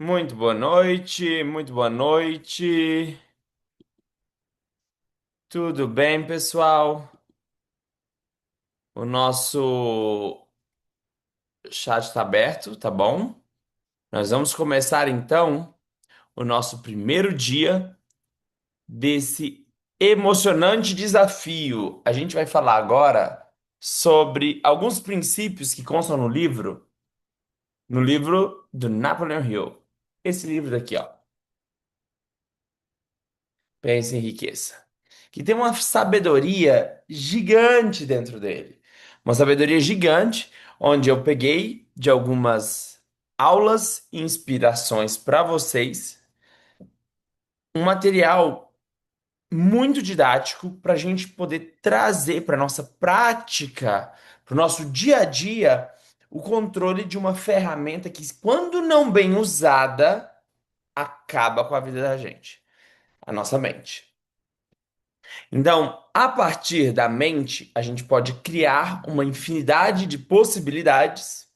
Muito boa noite, muito boa noite. Tudo bem, pessoal? O nosso chat está aberto, tá bom? Nós vamos começar então o nosso primeiro dia desse emocionante desafio. A gente vai falar agora sobre alguns princípios que constam no livro do Napoleon Hill. Esse livro daqui, ó. Pense em riqueza. Que tem uma sabedoria gigante dentro dele. Uma sabedoria gigante, onde eu peguei de algumas aulas e inspirações para vocês, um material muito didático para a gente poder trazer para nossa prática, para o nosso dia a dia, o controle de uma ferramenta que, quando não bem usada, acaba com a vida da gente, a nossa mente. Então, a partir da mente, a gente pode criar uma infinidade de possibilidades,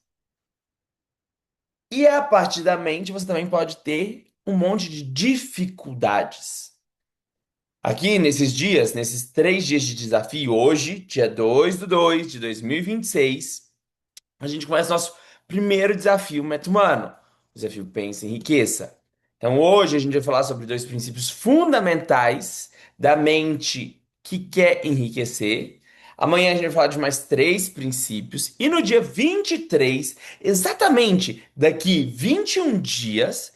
e a partir da mente, você também pode ter um monte de dificuldades. Aqui, nesses dias, nesses 3 dias de desafio, hoje, dia 2/2 de 2026, a gente começa nosso primeiro desafio meta-humano, o desafio Pensa e Enriqueça. Então, hoje a gente vai falar sobre dois princípios fundamentais da mente que quer enriquecer. Amanhã a gente vai falar de mais 3 princípios. E no dia 23, exatamente daqui 21 dias,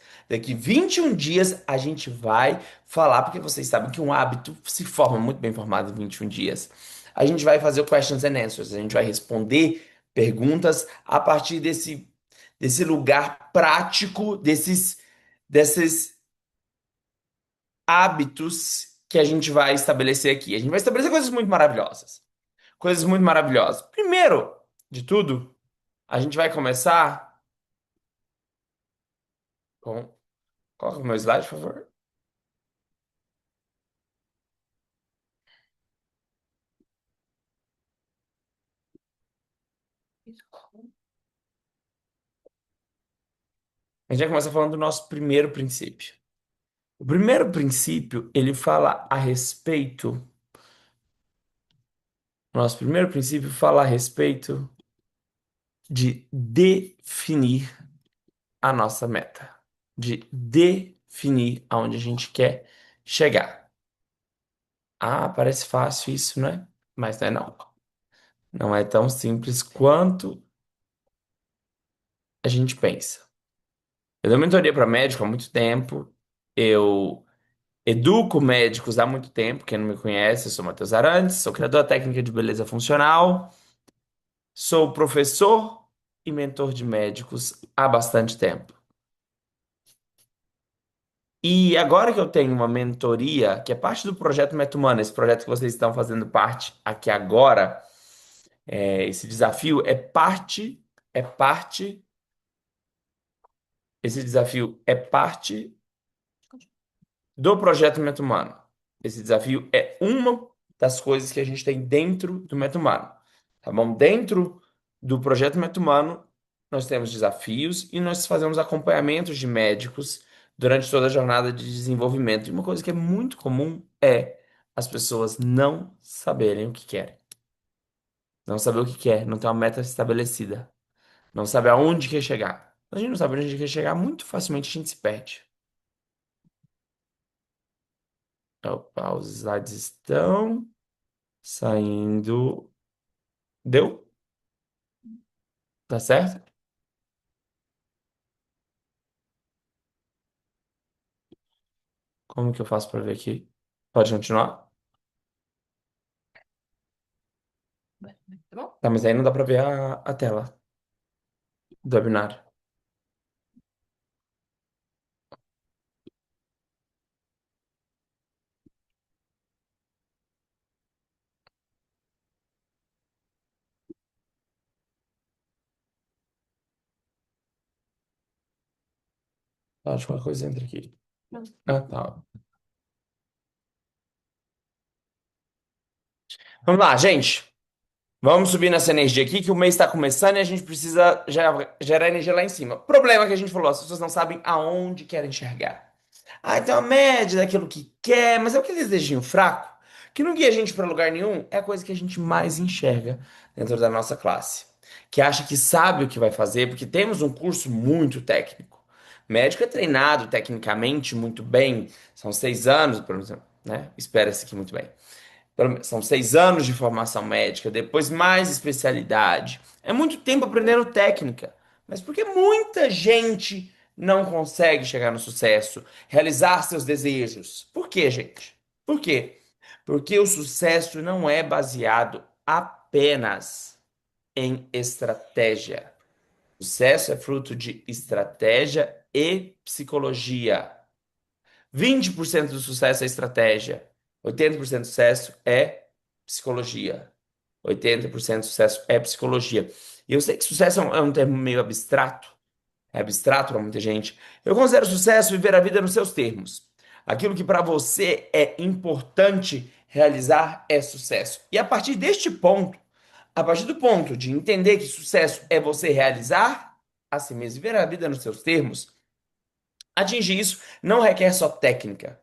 a gente vai falar, porque vocês sabem que um hábito se forma muito bem formado em 21 dias. A gente vai fazer o questions and answers, a gente vai responder perguntas a partir desse lugar prático, desses hábitos que a gente vai estabelecer aqui. A gente vai estabelecer coisas muito maravilhosas. Coisas muito maravilhosas. Primeiro de tudo, a gente vai começar com. Coloca o meu slide, por favor. A gente vai começar falando do nosso primeiro princípio. O primeiro princípio, ele fala a respeito. Nosso primeiro princípio fala a respeito de definir a nossa meta, de definir aonde a gente quer chegar. Ah, parece fácil isso, né? Mas não é não. Não é tão simples quanto a gente pensa. Eu dou mentoria para médico há muito tempo. Eu educo médicos há muito tempo. Quem não me conhece, eu sou Matheus Arantes, sou criador da técnica de beleza funcional, sou professor e mentor de médicos há bastante tempo. E agora que eu tenho uma mentoria, que é parte do projeto Meta Humana, esse projeto que vocês estão fazendo parte aqui agora, esse desafio esse desafio é parte do projeto Meta Humano. Esse desafio é uma das coisas que a gente tem dentro do Meta Humano, tá bom? Dentro do projeto Meta Humano, nós temos desafios e nós fazemos acompanhamentos de médicos durante toda a jornada de desenvolvimento. E uma coisa que é muito comum é as pessoas não saberem o que querem. Não saber o que quer, não ter uma meta estabelecida. Não sabe aonde quer chegar. A gente não sabe onde a gente quer chegar, muito facilmente a gente se perde. Opa, os slides estão saindo. Deu? Tá certo? Como que eu faço para ver aqui? Pode continuar? Tá bom. Tá, mas aí não dá para ver a tela do webinar. Acho que uma coisa entra aqui. Não. Ah, tá. Vamos lá, gente. Vamos subir nessa energia aqui, que o mês está começando e a gente precisa gerar energia lá em cima. Problema que a gente falou, as pessoas não sabem aonde querem enxergar. Ah, então a média daquilo que quer, mas é aquele desejinho fraco, que não guia a gente para lugar nenhum, é a coisa que a gente mais enxerga dentro da nossa classe. Que acha que sabe o que vai fazer, porque temos um curso muito técnico. Médico é treinado tecnicamente muito bem, são 6 anos, por exemplo, né? Espera-se que muito bem. São 6 anos de formação médica, depois mais especialidade. É muito tempo aprendendo técnica. Mas por que muita gente não consegue chegar no sucesso, realizar seus desejos? Por quê, gente? Por quê? Porque o sucesso não é baseado apenas em estratégia. O sucesso é fruto de estratégia e psicologia. 20% do sucesso é estratégia. 80% do sucesso é psicologia. 80% do sucesso é psicologia. E eu sei que sucesso é um termo meio abstrato. É abstrato para muita gente. Eu considero sucesso viver a vida nos seus termos. Aquilo que para você é importante realizar é sucesso. E a partir deste ponto, a partir do ponto de entender que sucesso é você realizar a si mesmo, viver a vida nos seus termos, atingir isso não requer só técnica.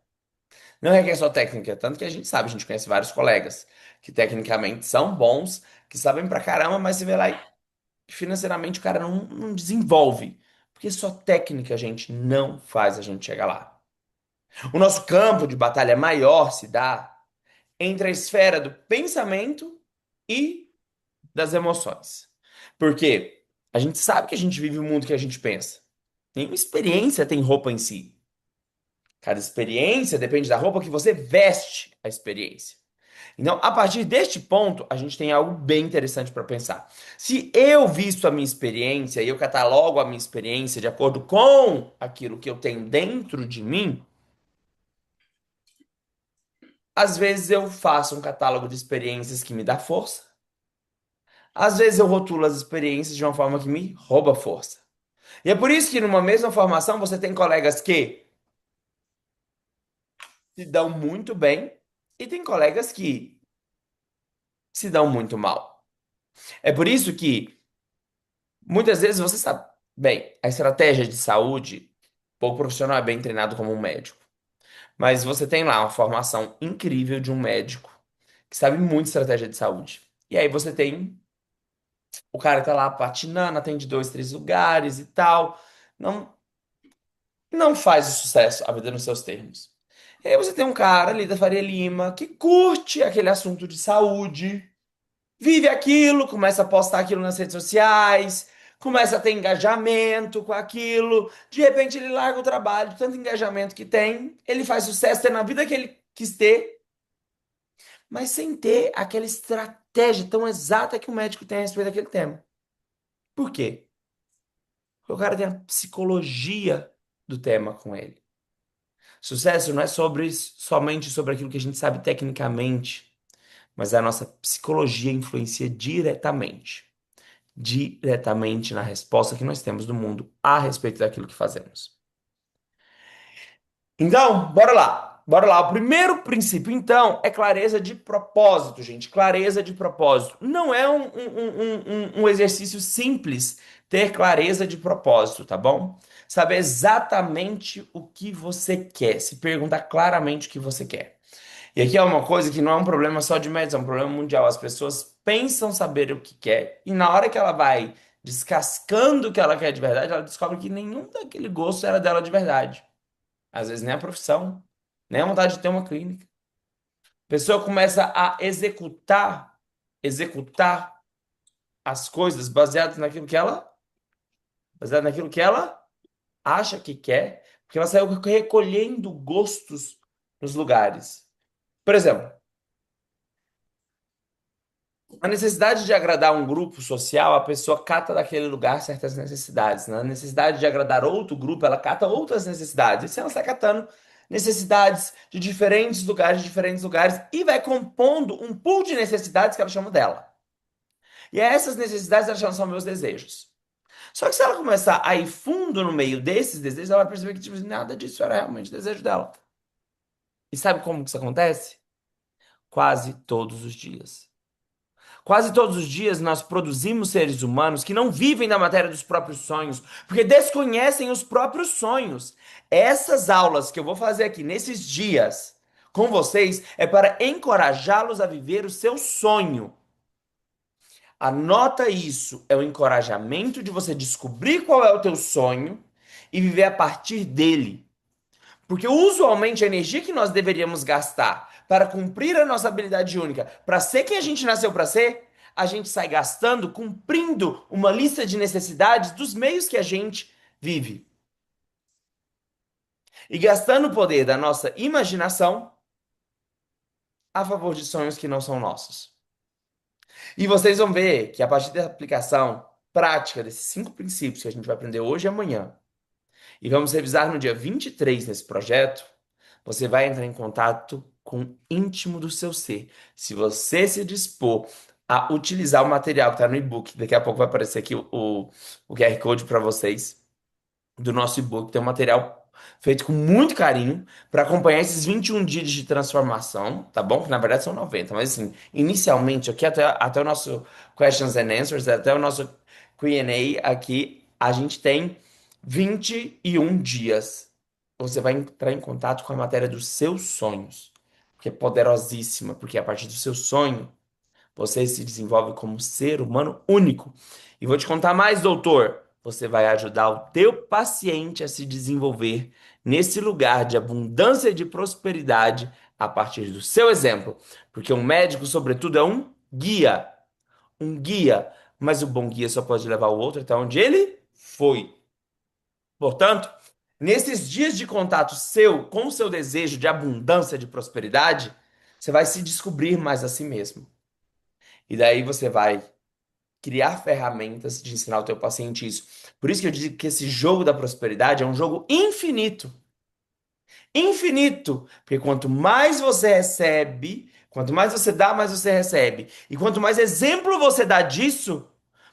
Não requer só técnica, tanto que a gente sabe, a gente conhece vários colegas que tecnicamente são bons, que sabem pra caramba, mas você vê lá e financeiramente o cara não desenvolve. Porque só técnica, gente, não faz a gente chegar lá. O nosso campo de batalha maior se dá entre a esfera do pensamento e das emoções. Porque a gente sabe que a gente vive o mundo que a gente pensa. Nenhuma experiência tem roupa em si. Cada experiência depende da roupa que você veste a experiência. Então, a partir deste ponto, a gente tem algo bem interessante para pensar. Se eu visto a minha experiência e eu catalogo a minha experiência de acordo com aquilo que eu tenho dentro de mim, às vezes eu faço um catálogo de experiências que me dá força, às vezes eu rotulo as experiências de uma forma que me rouba força. E é por isso que numa mesma formação você tem colegas que se dão muito bem e tem colegas que se dão muito mal. É por isso que muitas vezes você sabe, bem, a estratégia de saúde, o profissional é bem treinado como um médico, mas você tem lá uma formação incrível de um médico que sabe muito de estratégia de saúde. E aí você tem o cara que tá lá patinando, atende dois, três lugares e tal, não, não faz o sucesso a vida nos seus termos. E aí você tem um cara ali da Faria Lima que curte aquele assunto de saúde, vive aquilo, começa a postar aquilo nas redes sociais, começa a ter engajamento com aquilo. De repente ele larga o trabalho, tanto engajamento que tem, ele faz sucesso tendo a vida que ele quis ter, mas sem ter aquela estratégia tão exata que o médico tem a respeito daquele tema. Por quê? Porque o cara tem a psicologia do tema com ele. Sucesso não é somente sobre aquilo que a gente sabe tecnicamente, mas a nossa psicologia influencia diretamente na resposta que nós temos do mundo a respeito daquilo que fazemos. Então, bora lá. Bora lá. O primeiro princípio, então, é clareza de propósito, gente. Clareza de propósito. Não é um exercício simples ter clareza de propósito, tá bom? Saber exatamente o que você quer. Se perguntar claramente o que você quer. E aqui é uma coisa que não é um problema só de médicos, é um problema mundial. As pessoas pensam saber o que quer e na hora que ela vai descascando o que ela quer de verdade, ela descobre que nenhum daquele gosto era dela de verdade. Às vezes nem a profissão, nem a vontade de ter uma clínica. A pessoa começa a executar as coisas baseado naquilo que ela acha que quer, porque ela saiu recolhendo gostos nos lugares. Por exemplo, a necessidade de agradar um grupo social, a pessoa cata daquele lugar certas necessidades. Na necessidade de agradar outro grupo, ela cata outras necessidades. E se ela está catando necessidades de diferentes lugares, e vai compondo um pool de necessidades que ela chama dela. E essas necessidades ela chama são meus desejos. Só que se ela começar a ir fundo no meio desses desejos, ela vai perceber que tipo, nada disso era realmente desejo dela. E sabe como que isso acontece? Quase todos os dias. Quase todos os dias nós produzimos seres humanos que não vivem da matéria dos próprios sonhos, porque desconhecem os próprios sonhos. Essas aulas que eu vou fazer aqui nesses dias com vocês é para encorajá-los a viver o seu sonho. Anota isso, é o encorajamento de você descobrir qual é o teu sonho e viver a partir dele. Porque usualmente a energia que nós deveríamos gastar para cumprir a nossa habilidade única, para ser quem a gente nasceu para ser, a gente sai gastando cumprindo uma lista de necessidades dos meios que a gente vive. E gastando o poder da nossa imaginação a favor de sonhos que não são nossos. E vocês vão ver que a partir da aplicação prática desses 5 princípios que a gente vai aprender hoje e amanhã, e vamos revisar no dia 23 nesse projeto, você vai entrar em contato com o íntimo do seu ser. Se você se dispor a utilizar o material que está no e-book, daqui a pouco vai aparecer aqui o QR Code para vocês, do nosso e-book, tem um material feito com muito carinho para acompanhar esses 21 dias de transformação, tá bom? Que na verdade são 90, mas assim, inicialmente aqui até o nosso Questions and Answers, até o nosso Q&A aqui, a gente tem 21 dias. Você vai entrar em contato com a matéria dos seus sonhos, que é poderosíssima, porque a partir do seu sonho você se desenvolve como ser humano único. E vou te contar mais, doutor. Você vai ajudar o teu paciente a se desenvolver nesse lugar de abundância e de prosperidade a partir do seu exemplo. Porque um médico, sobretudo, é um guia. Um guia. Mas o bom guia só pode levar o outro até onde ele foi. Portanto, nesses dias de contato seu com o seu desejo de abundância, de prosperidade, você vai se descobrir mais a si mesmo. E daí você vai criar ferramentas de ensinar o teu paciente isso. Por isso que eu digo que esse jogo da prosperidade é um jogo infinito. Infinito. Porque quanto mais você recebe, quanto mais você dá, mais você recebe. E quanto mais exemplo você dá disso,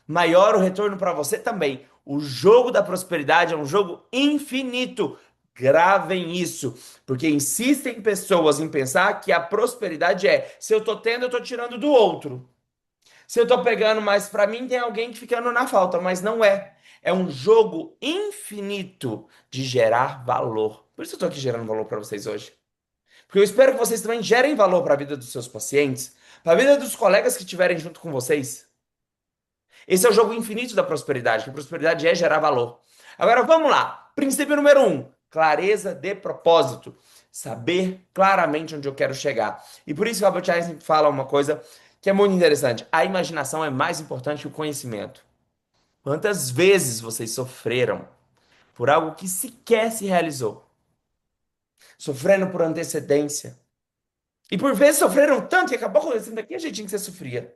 maior o retorno para você também. O jogo da prosperidade é um jogo infinito. Gravem isso, porque insistem pessoas em pensar que a prosperidade é se eu tô tendo, eu tô tirando do outro. Se eu tô pegando mais pra mim, tem alguém que ficando na falta, mas não é. É um jogo infinito de gerar valor. Por isso eu tô aqui gerando valor pra vocês hoje. Porque eu espero que vocês também gerem valor para a vida dos seus pacientes, para a vida dos colegas que estiverem junto com vocês. Esse é o jogo infinito da prosperidade, que prosperidade é gerar valor. Agora vamos lá. Princípio número 1: clareza de propósito. Saber claramente onde eu quero chegar. E por isso que o Albert Einstein fala uma coisa que é muito interessante. A imaginação é mais importante que o conhecimento. Quantas vezes vocês sofreram por algo que sequer se realizou? Sofrendo por antecedência. E por vezes sofreram tanto que acabou acontecendo daquele jeitinho que você sofria.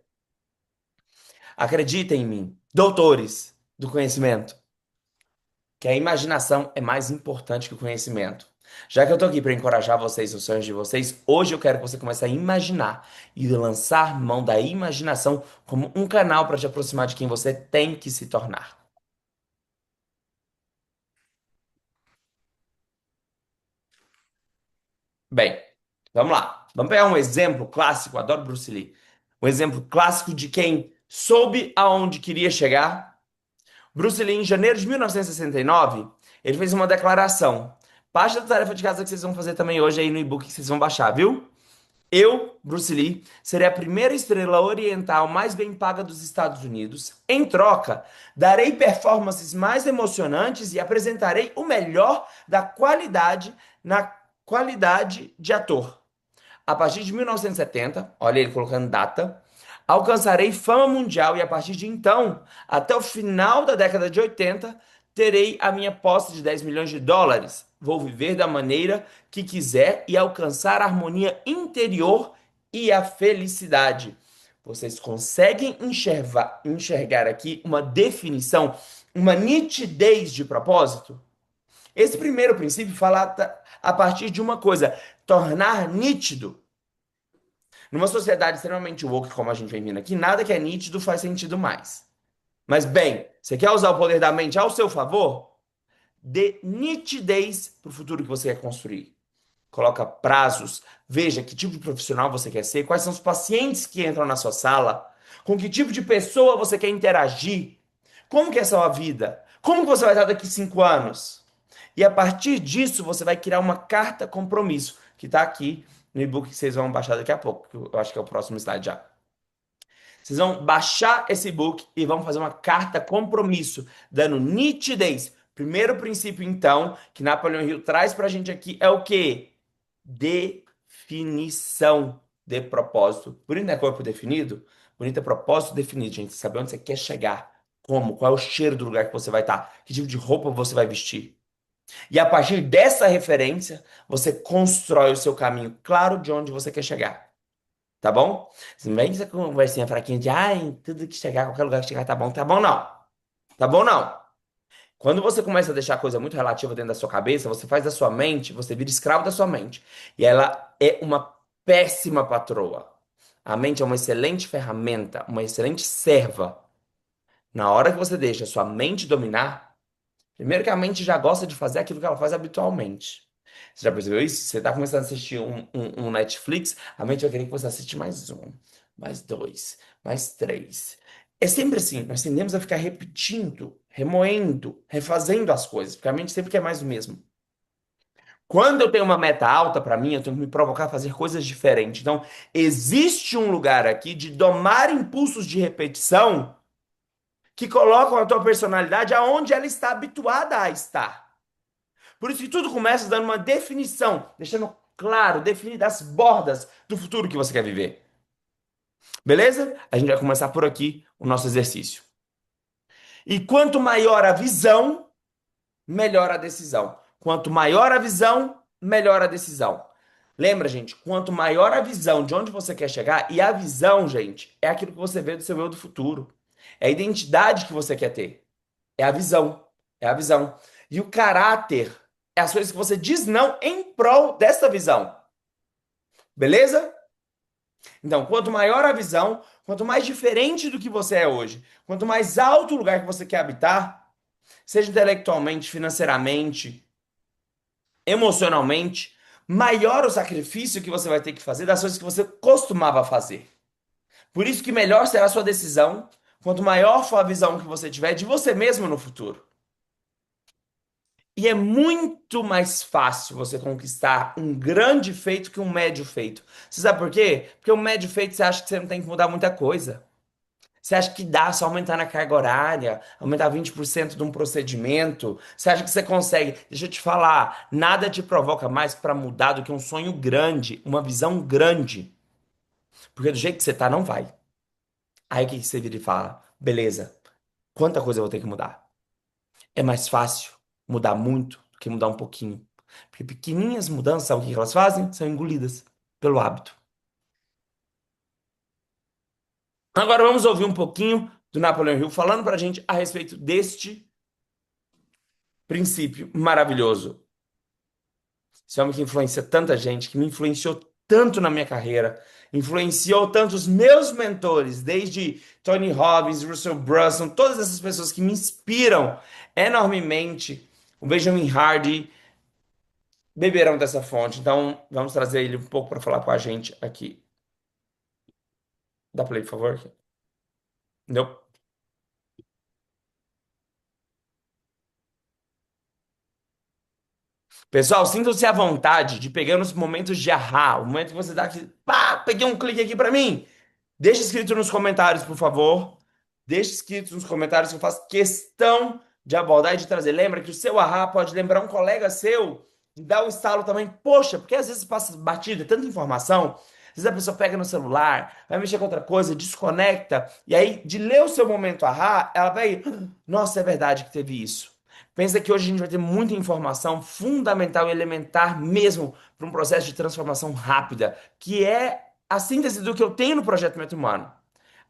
Acreditem em mim, doutores do conhecimento, que a imaginação é mais importante que o conhecimento. Já que eu tô aqui para encorajar vocês nos sonhos de vocês, hoje eu quero que você comece a imaginar e lançar mão da imaginação como um canal para te aproximar de quem você tem que se tornar. Bem, vamos lá. Vamos pegar um exemplo clássico, adoro Bruce Lee. Um exemplo clássico de quem soube aonde queria chegar. Bruce Lee, em janeiro de 1969, ele fez uma declaração. Parte da tarefa de casa que vocês vão fazer também hoje aí no e-book que vocês vão baixar, viu? Eu, Bruce Lee, serei a primeira estrela oriental mais bem paga dos Estados Unidos. Em troca, darei performances mais emocionantes e apresentarei o melhor da qualidade na qualidade de ator. A partir de 1970, olha ele colocando data, alcançarei fama mundial e a partir de então, até o final da década de 80, terei a minha posse de 10 milhões de dólares. Vou viver da maneira que quiser e alcançar a harmonia interior e a felicidade. Vocês conseguem enxergar aqui uma definição, uma nitidez de propósito? Esse primeiro princípio fala a partir de uma coisa, tornar nítido. Numa sociedade extremamente woke como a gente vem vindo aqui, nada que é nítido faz sentido mais. Mas bem, você quer usar o poder da mente ao seu favor? Dê nitidez para o futuro que você quer construir. Coloca prazos, veja que tipo de profissional você quer ser, quais são os pacientes que entram na sua sala, Com que tipo de pessoa você quer interagir? Como que é a sua vida? Como que você vai estar daqui 5 anos? E a partir disso, você vai criar uma carta compromisso, que está aqui no e-book que vocês vão baixar daqui a pouco, que eu acho que é o próximo slide já. Vocês vão baixar esse e-book e vão fazer uma carta compromisso, dando nitidez. Primeiro princípio, então, que Napoleão Hill traz para a gente aqui é o quê? Definição de propósito. Bonito é corpo definido? Bonito é propósito definido, gente. Saber onde você quer chegar. Como? Qual é o cheiro do lugar que você vai estar? Que tipo de roupa você vai vestir? E a partir dessa referência, você constrói o seu caminho claro de onde você quer chegar. Tá bom? Não vem com essa conversinha fraquinha de, ai, tudo que chegar, qualquer lugar que chegar tá bom. Tá bom, não. Tá bom, não. Quando você começa a deixar a coisa muito relativa dentro da sua cabeça, você faz da sua mente, você vira escravo da sua mente. E ela é uma péssima patroa. A mente é uma excelente ferramenta, uma excelente serva. Na hora que você deixa a sua mente dominar, primeiro que a mente já gosta de fazer aquilo que ela faz habitualmente. Você já percebeu isso? Você tá começando a assistir um Netflix, a mente vai querer que você assista mais um, mais dois, mais três. É sempre assim, nós tendemos a ficar repetindo, remoendo, refazendo as coisas, porque a mente sempre quer mais do mesmo. Quando eu tenho uma meta alta para mim, eu tenho que me provocar a fazer coisas diferentes. Então, existe um lugar aqui de domar impulsos de repetição que colocam a tua personalidade aonde ela está habituada a estar. Por isso que tudo começa dando uma definição, deixando claro, definir as bordas do futuro que você quer viver. Beleza? A gente vai começar por aqui o nosso exercício. E quanto maior a visão, melhor a decisão. Quanto maior a visão, melhor a decisão. Lembra, gente, quanto maior a visão de onde você quer chegar, e a visão, gente, é aquilo que você vê do seu eu do futuro. É a identidade que você quer ter. É a visão. É a visão. E o caráter é as coisas que você diz não em prol dessa visão. Beleza? Então, quanto maior a visão, quanto mais diferente do que você é hoje, quanto mais alto o lugar que você quer habitar, seja intelectualmente, financeiramente, emocionalmente, maior o sacrifício que você vai ter que fazer das coisas que você costumava fazer. Por isso que melhor será a sua decisão, quanto maior for a visão que você tiver de você mesmo no futuro. E é muito mais fácil você conquistar um grande feito que um médio feito. Você sabe por quê? Porque o médio feito você acha que você não tem que mudar muita coisa. Você acha que dá só aumentar na carga horária, aumentar 20% de um procedimento? Você acha que você consegue? Deixa eu te falar, nada te provoca mais para mudar do que um sonho grande, uma visão grande. Porque do jeito que você tá, não vai. Aí o que que você vira e fala? Beleza, quanta coisa eu vou ter que mudar? É mais fácil mudar muito do que mudar um pouquinho. Porque pequenininhas mudanças, sabe o que elas fazem? São engolidas pelo hábito. Agora vamos ouvir um pouquinho do Napoleão Hill falando pra gente a respeito deste princípio maravilhoso. Esse homem que influencia tanta gente, que me influenciou tanto na minha carreira, influenciou tanto os meus mentores, desde Tony Robbins, Russell Brunson, todas essas pessoas que me inspiram enormemente. O Benjamin Hardy beberão dessa fonte. Então, vamos trazer ele um pouco para falar com a gente aqui. Dá play, por favor? Não. Pessoal, sintam-se à vontade de pegar nos momentos de ahá, o momento que você dá aqui, pá, peguei um clique aqui para mim. Deixa escrito nos comentários, por favor. Deixa escrito nos comentários que eu faço questão de abordar e de trazer. Lembra que o seu ahá pode lembrar um colega seu e dar um estalo também. Poxa, porque às vezes passa batida, tanta informação. Às vezes a pessoa pega no celular, vai mexer com outra coisa, desconecta, e aí, de ler o seu momento ahá, ela vai. Nossa, é verdade que teve isso. Pensa que hoje a gente vai ter muita informação fundamental e elementar mesmo para um processo de transformação rápida, que é a síntese do que eu tenho no projeto Meta Humano.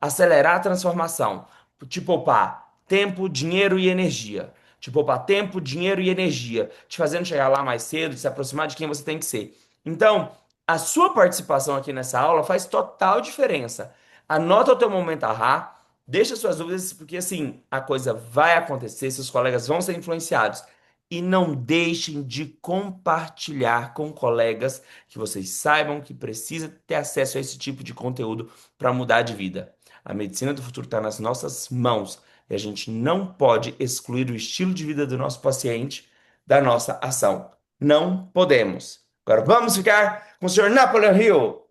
Acelerar a transformação. Te poupar tempo, dinheiro e energia. Te poupar tempo, dinheiro e energia. Te fazendo chegar lá mais cedo, se aproximar de quem você tem que ser. Então, a sua participação aqui nessa aula faz total diferença. Anota o teu momento ahá, deixa suas dúvidas, porque assim, a coisa vai acontecer, seus colegas vão ser influenciados. E não deixem de compartilhar com colegas que vocês saibam que precisa ter acesso a esse tipo de conteúdo para mudar de vida. A medicina do futuro está nas nossas mãos e a gente não pode excluir o estilo de vida do nosso paciente da nossa ação. Não podemos. Agora vamos ficar com o senhor Napoleon Hill.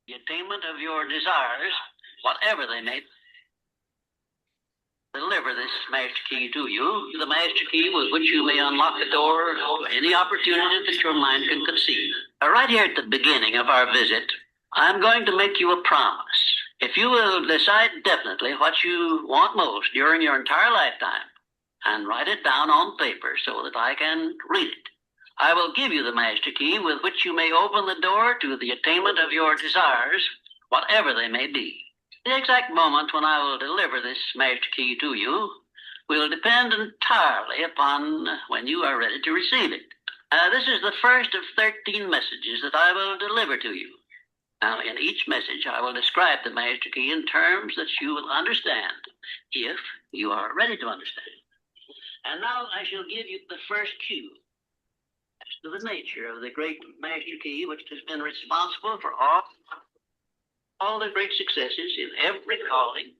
The attainment of your desires, whatever they may, deliver this master key to you, the master key with which you may unlock the door to any opportunity that your mind can conceive. Right here at the beginning of our visit, I'm going to make you a promise. If you will decide definitely what you want most during your entire lifetime and write it down on paper so that I can read it, I will give you the master key with which you may open the door to the attainment of your desires, whatever they may be. The exact moment when I will deliver this master key to you will depend entirely upon when you are ready to receive it. This is the first of 13 messages that I will deliver to you. Now, in each message, I will describe the master key in terms that you will understand, if you are ready to understand. And now I shall give you the first cue as to the nature of the great master key which has been responsible for all the great successes in every calling,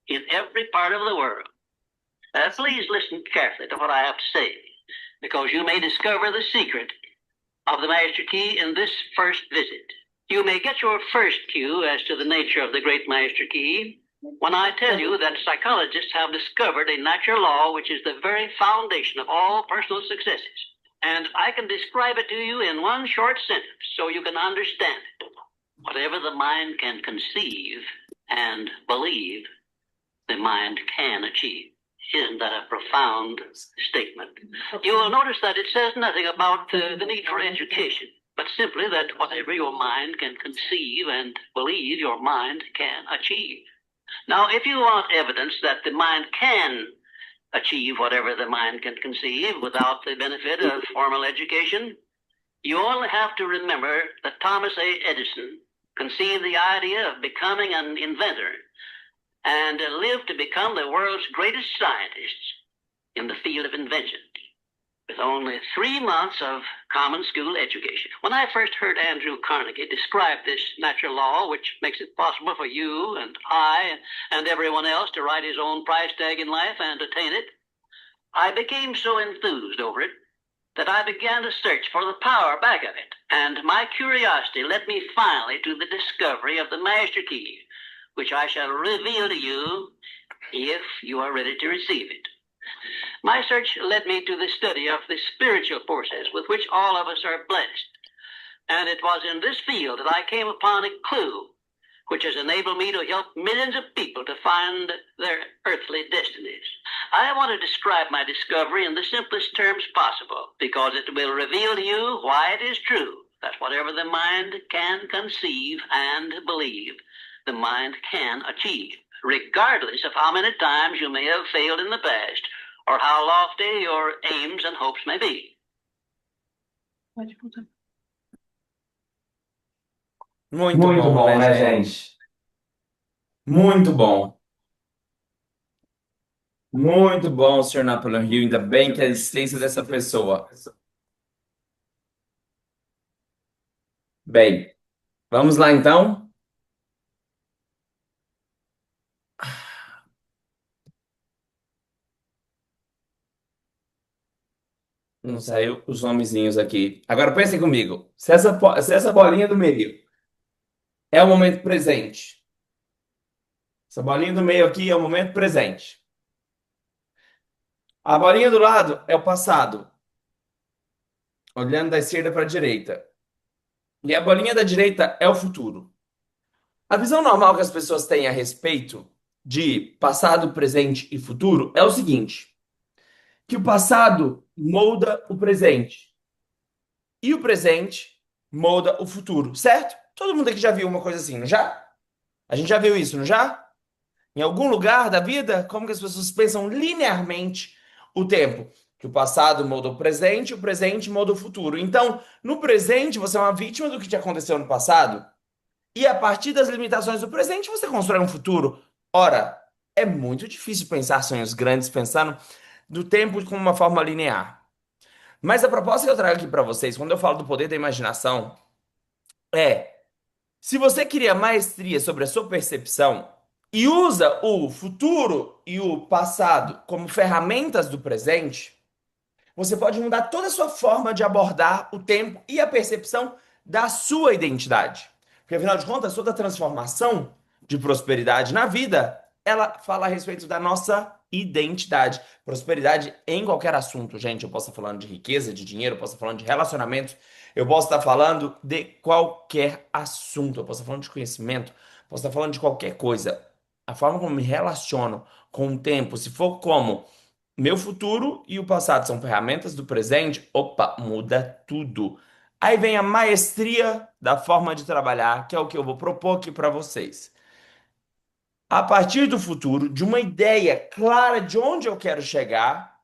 in every part of the world. Please listen carefully to what I have to say, because you may discover the secret of the master key in this first visit. You may get your first cue as to the nature of the great master key when I tell you that psychologists have discovered a natural law which is the very foundation of all personal successes. And I can describe it to you in one short sentence so you can understand it. Whatever the mind can conceive and believe, the mind can achieve. Isn't that a profound statement? You will notice that it says nothing about the need for education, but simply that whatever your mind can conceive and believe, your mind can achieve. Now, if you want evidence that the mind can achieve whatever the mind can conceive without the benefit of formal education, you only have to remember that Thomas A. Edison conceived the idea of becoming an inventor and lived to become the world's greatest scientist in the field of invention with only 3 months of common school education. When I first heard Andrew Carnegie describe this natural law, which makes it possible for you and I and everyone else to write his own price tag in life and attain it, I became so enthused over it that I began to search for the power back of it. And my curiosity led me finally to the discovery of the master key, which I shall reveal to you if you are ready to receive it. My search led me to the study of the spiritual forces with which all of us are blessed. And it was in this field that I came upon a clue which has enabled me to help millions of people to find their earthly destinies. I want to describe my discovery in the simplest terms possible, because it will reveal to you why it is true that whatever the mind can conceive and believe, the mind can achieve, regardless of how many times you may have failed in the past, or how lofty your aims and hopes may be. Muito Muito bom, bom, né, né, gente? gente? Muito bom. Muito bom, senhor Napoleon Hill. Ainda bem que a existência dessa pessoa. Bem, vamos lá então? Não saiu os nomezinhos aqui. Agora pensem comigo. Se essa bolinha do meio é o momento presente, essa bolinha do meio aqui é o momento presente. A bolinha do lado é o passado, olhando da esquerda para a direita. E a bolinha da direita é o futuro. A visão normal que as pessoas têm a respeito de passado, presente e futuro é o seguinte: que o passado molda o presente e o presente molda o futuro, certo? Todo mundo aqui já viu uma coisa assim, não já? A gente já viu isso, não já? Em algum lugar da vida, como que as pessoas pensam linearmente o tempo? Que o passado molda o presente molda o futuro. Então, no presente, você é uma vítima do que te aconteceu no passado, e a partir das limitações do presente, você constrói um futuro. Ora, é muito difícil pensar sonhos grandes pensando do tempo como uma forma linear. Mas a proposta que eu trago aqui para vocês, quando eu falo do poder da imaginação, é: se você cria maestria sobre a sua percepção e usa o futuro e o passado como ferramentas do presente, você pode mudar toda a sua forma de abordar o tempo e a percepção da sua identidade. Porque, afinal de contas, toda transformação de prosperidade na vida, ela fala a respeito da nossa identidade. Prosperidade em qualquer assunto, gente. Eu posso estar falando de riqueza, de dinheiro, eu posso estar falando de relacionamento, eu posso estar falando de qualquer assunto, eu posso estar falando de conhecimento, eu posso estar falando de qualquer coisa. A forma como me relaciono com o tempo, se for como meu futuro e o passado são ferramentas do presente, opa, muda tudo. Aí vem a maestria da forma de trabalhar, que é o que eu vou propor aqui para vocês. A partir do futuro, de uma ideia clara de onde eu quero chegar,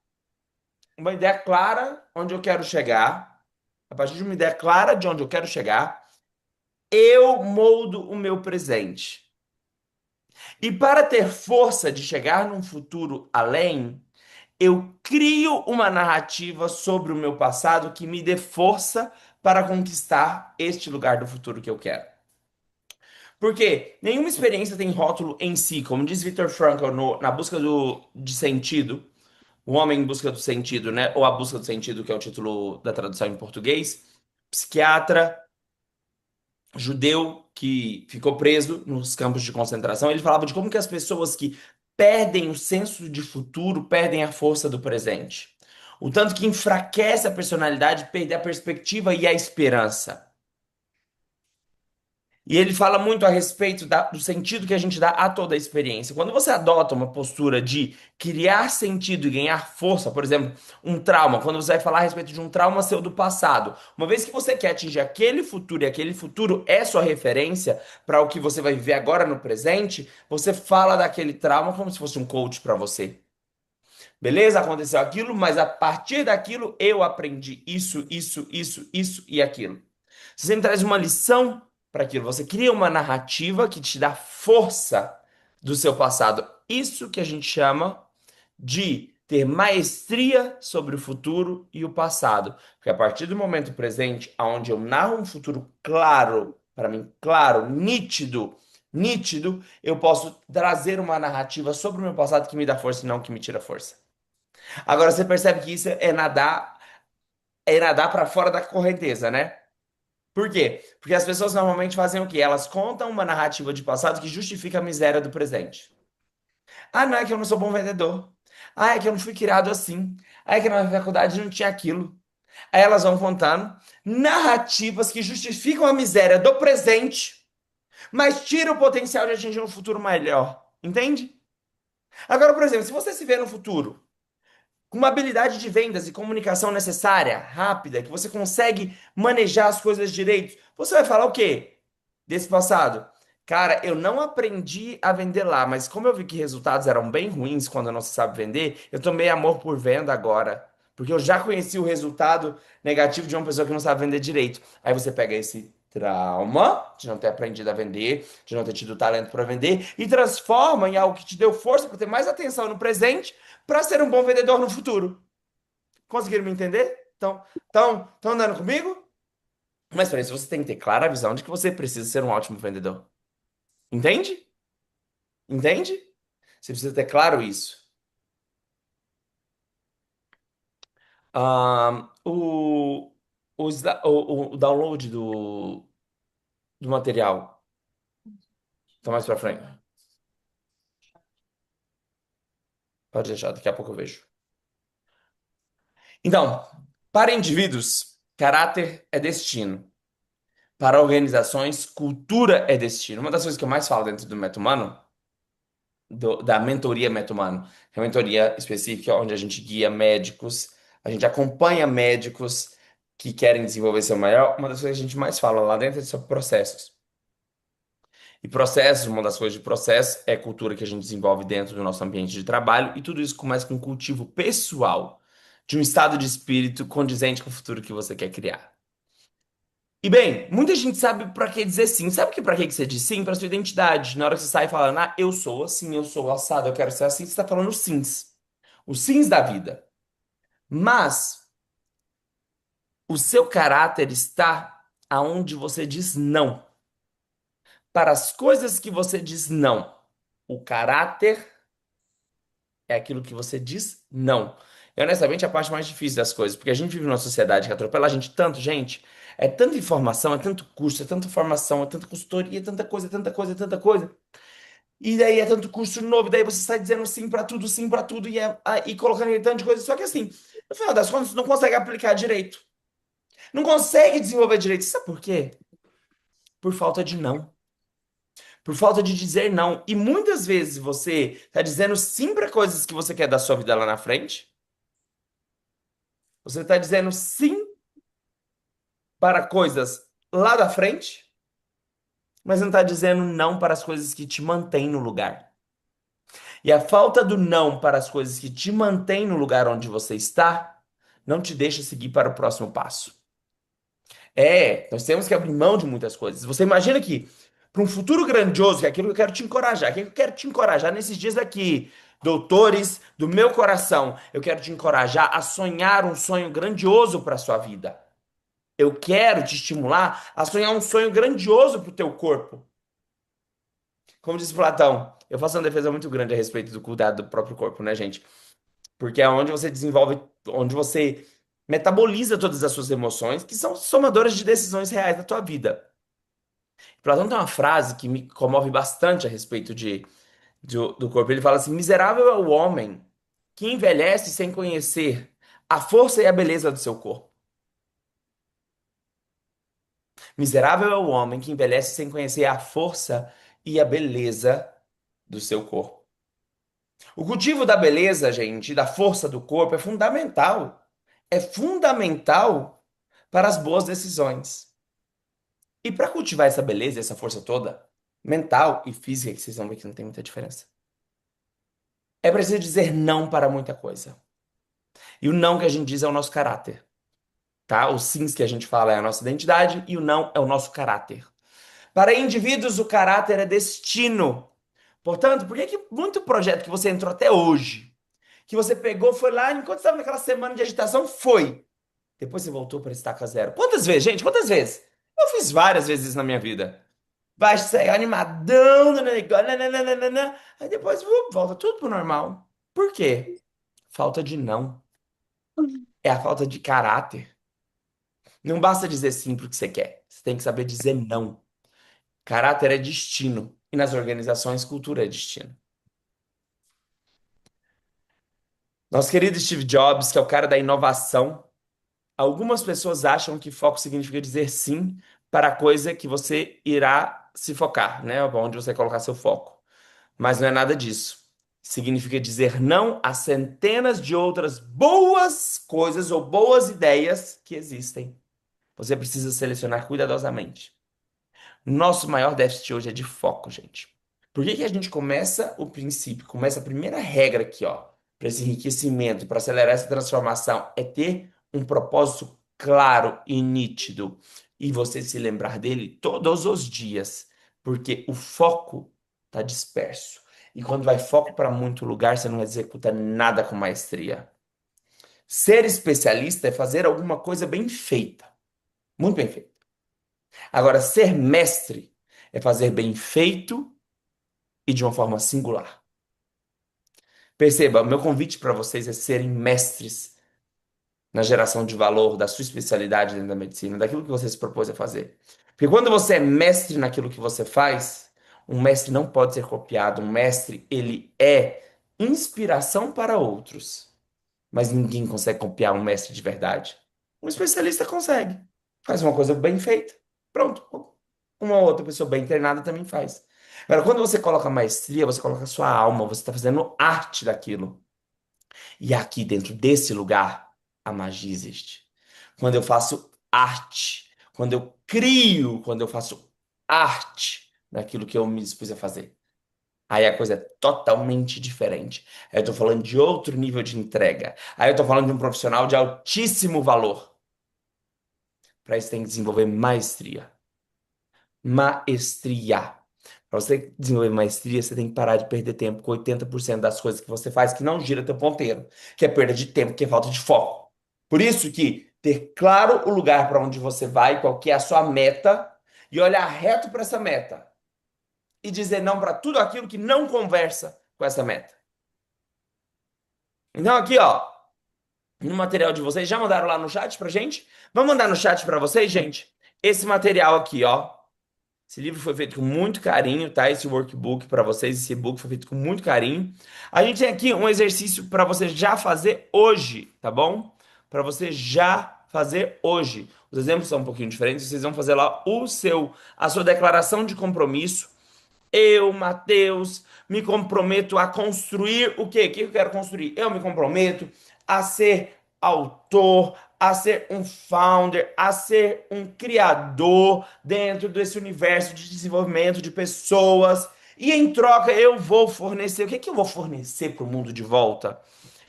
uma ideia clara onde eu quero chegar, a partir de uma ideia clara de onde eu quero chegar, eu moldo o meu presente. E para ter força de chegar num futuro além, eu crio uma narrativa sobre o meu passado que me dê força para conquistar este lugar do futuro que eu quero. Porque nenhuma experiência tem rótulo em si, como diz Viktor Frankl na busca de sentido, o homem em busca do sentido, né? Ou a busca do sentido, que é o título da tradução em português. Psiquiatra judeu que ficou preso nos campos de concentração. Ele falava de como que as pessoas que perdem o senso de futuro perdem a força do presente. O tanto que enfraquece a personalidade, perder a perspectiva e a esperança. E ele fala muito a respeito do sentido que a gente dá a toda a experiência. Quando você adota uma postura de criar sentido e ganhar força, por exemplo, um trauma, quando você vai falar a respeito de um trauma seu do passado, uma vez que você quer atingir aquele futuro e aquele futuro é sua referência para o que você vai viver agora no presente, você fala daquele trauma como se fosse um coach para você. Beleza? Aconteceu aquilo, mas a partir daquilo eu aprendi isso e aquilo. Você sempre traz uma lição para aquilo. Você cria uma narrativa que te dá força do seu passado. Isso que a gente chama de ter maestria sobre o futuro e o passado. Porque a partir do momento presente, onde eu narro um futuro claro, para mim, claro, nítido, eu posso trazer uma narrativa sobre o meu passado que me dá força e não que me tira força. Agora você percebe que isso é nadar para fora da correnteza, né? Por quê? Porque as pessoas normalmente fazem o quê? Elas contam uma narrativa de passado que justifica a miséria do presente. Ah, não é que eu não sou bom vendedor. Ah, é que eu não fui criado assim. Ah, é que na minha faculdade não tinha aquilo. Aí elas vão contando narrativas que justificam a miséria do presente, mas tiram o potencial de atingir um futuro melhor. Entende? Agora, por exemplo, se você se vê no futuro com uma habilidade de vendas e comunicação necessária, rápida, que você consegue manejar as coisas direito, você vai falar o quê desse passado? Cara, eu não aprendi a vender lá, mas como eu vi que resultados eram bem ruins quando não se sabe vender, eu tomei amor por venda agora. Porque eu já conheci o resultado negativo de uma pessoa que não sabe vender direito. Aí você pega esse trauma de não ter aprendido a vender, de não ter tido talento para vender, e transforma em algo que te deu força para ter mais atenção no presente, para ser um bom vendedor no futuro. Conseguiram me entender? Estão andando comigo? Mas para isso você tem que ter clara a visão de que você precisa ser um ótimo vendedor. Entende? Entende? Você precisa ter claro isso. O download do material. Tá mais pra frente. Pode deixar, daqui a pouco eu vejo. Então, para indivíduos, caráter é destino. Para organizações, cultura é destino. Uma das coisas que eu mais falo dentro do método humano, da mentoria método humano, que é uma mentoria específica onde a gente guia médicos, a gente acompanha médicos que querem desenvolver seu melhor. Uma das coisas que a gente mais fala lá dentro é sobre processos. E processos, uma das coisas de processo é a cultura que a gente desenvolve dentro do nosso ambiente de trabalho, e tudo isso começa com um cultivo pessoal, de um estado de espírito condizente com o futuro que você quer criar. E bem, muita gente sabe pra que dizer sim. Sabe que pra que você diz sim? Pra sua identidade. Na hora que você sai falando, ah, eu sou assim, eu sou assado, eu quero ser assim, você tá falando sims. Os sims da vida. Mas o seu caráter está aonde você diz não. Para as coisas que você diz não. O caráter é aquilo que você diz não. E honestamente, é a parte mais difícil das coisas, porque a gente vive numa sociedade que atropela a gente tanto, gente. É tanta informação, é tanto curso, é tanta formação, é tanta consultoria, é tanta coisa, é tanta coisa, é tanta coisa. E daí é tanto curso novo, e daí você está dizendo sim pra tudo, e colocando aí tanto de coisa. Só que assim, no final das contas, você não consegue aplicar direito. Não consegue desenvolver direito. Sabe por quê? Por falta de não. Por falta de dizer não. E muitas vezes você está dizendo sim para coisas que você quer da sua vida lá na frente. Você está dizendo sim para coisas lá da frente, mas não está dizendo não para as coisas que te mantêm no lugar. E a falta do não para as coisas que te mantêm no lugar onde você está, não te deixa seguir para o próximo passo. É, nós temos que abrir mão de muitas coisas. Você imagina que, para um futuro grandioso, que é aquilo que eu quero te encorajar, que eu quero te encorajar nesses dias aqui, doutores do meu coração, eu quero te encorajar a sonhar um sonho grandioso para a sua vida. Eu quero te estimular a sonhar um sonho grandioso para o teu corpo. Como disse Platão, eu faço uma defesa muito grande a respeito do cuidado do próprio corpo, né, gente? Porque é onde você desenvolve, onde você metaboliza todas as suas emoções, que são somadoras de decisões reais da tua vida. Platão tem uma frase que me comove bastante a respeito do corpo. Ele fala assim: miserável é o homem que envelhece sem conhecer a força e a beleza do seu corpo. Miserável é o homem que envelhece sem conhecer a força e a beleza do seu corpo. O cultivo da beleza, gente, da força do corpo é fundamental. É fundamental para as boas decisões. E para cultivar essa beleza, essa força toda, mental e física, que vocês vão ver que não tem muita diferença, é preciso dizer não para muita coisa. E o não que a gente diz é o nosso caráter, tá? Os sims que a gente fala é a nossa identidade e o não é o nosso caráter. Para indivíduos, o caráter é destino. Portanto, por que que muito projeto que você entrou até hoje, que você pegou, foi lá, enquanto estava naquela semana de agitação, foi. Depois você voltou para estaca zero. Quantas vezes, gente? Quantas vezes? Eu fiz várias vezes isso na minha vida. Vai sair animadão no negócio, nananana, aí depois volta tudo pro normal. Por quê? Falta de não. É a falta de caráter. Não basta dizer sim pro que você quer. Você tem que saber dizer não. Caráter é destino. E nas organizações, cultura é destino. Nosso querido Steve Jobs, que é o cara da inovação, algumas pessoas acham que foco significa dizer sim para a coisa que você irá se focar, né? Onde você colocar seu foco. Mas não é nada disso. Significa dizer não a centenas de outras boas coisas ou boas ideias que existem. Você precisa selecionar cuidadosamente. Nosso maior déficit hoje é de foco, gente. Por que que a gente começa o princípio, começa a primeira regra aqui, ó, para esse enriquecimento, para acelerar essa transformação, é ter um propósito claro e nítido e você se lembrar dele todos os dias, porque o foco está disperso. E quando vai foco para muito lugar, você não executa nada com maestria. Ser especialista é fazer alguma coisa bem feita, muito bem feita. Agora, ser mestre é fazer bem feito e de uma forma singular. Perceba, o meu convite para vocês é serem mestres na geração de valor da sua especialidade dentro da medicina, daquilo que você se propôs a fazer. Porque quando você é mestre naquilo que você faz, um mestre não pode ser copiado. Um mestre, ele é inspiração para outros. Mas ninguém consegue copiar um mestre de verdade. Um especialista consegue. Faz uma coisa bem feita. Pronto. Uma outra pessoa bem treinada também faz. Agora, quando você coloca maestria, você coloca a sua alma, você está fazendo arte daquilo. E aqui dentro desse lugar, a magia existe. Quando eu faço arte, quando eu crio, quando eu faço arte daquilo que eu me dispus a fazer. Aí a coisa é totalmente diferente. Aí eu tô falando de outro nível de entrega. Aí eu tô falando de um profissional de altíssimo valor. Para isso tem que desenvolver maestria. Maestria. Para você desenvolver maestria, você tem que parar de perder tempo com 80% das coisas que você faz que não gira teu ponteiro, que é perda de tempo, que é falta de foco. Por isso que ter claro o lugar para onde você vai, qual que é a sua meta, e olhar reto para essa meta e dizer não para tudo aquilo que não conversa com essa meta. Então aqui, ó, no material de vocês, já mandaram lá no chat pra gente? Vamos mandar no chat para vocês, gente? Esse material aqui, ó. Esse livro foi feito com muito carinho, tá? Esse workbook para vocês, esse e-book foi feito com muito carinho. A gente tem aqui um exercício para você já fazer hoje, tá bom? Para você já fazer hoje. Os exemplos são um pouquinho diferentes, vocês vão fazer lá a sua declaração de compromisso. Eu, Matheus, me comprometo a construir o quê? O que eu quero construir? Eu me comprometo a ser autor, a ser um founder, a ser um criador dentro desse universo de desenvolvimento de pessoas. E em troca, eu vou fornecer. O que é que eu vou fornecer para o mundo de volta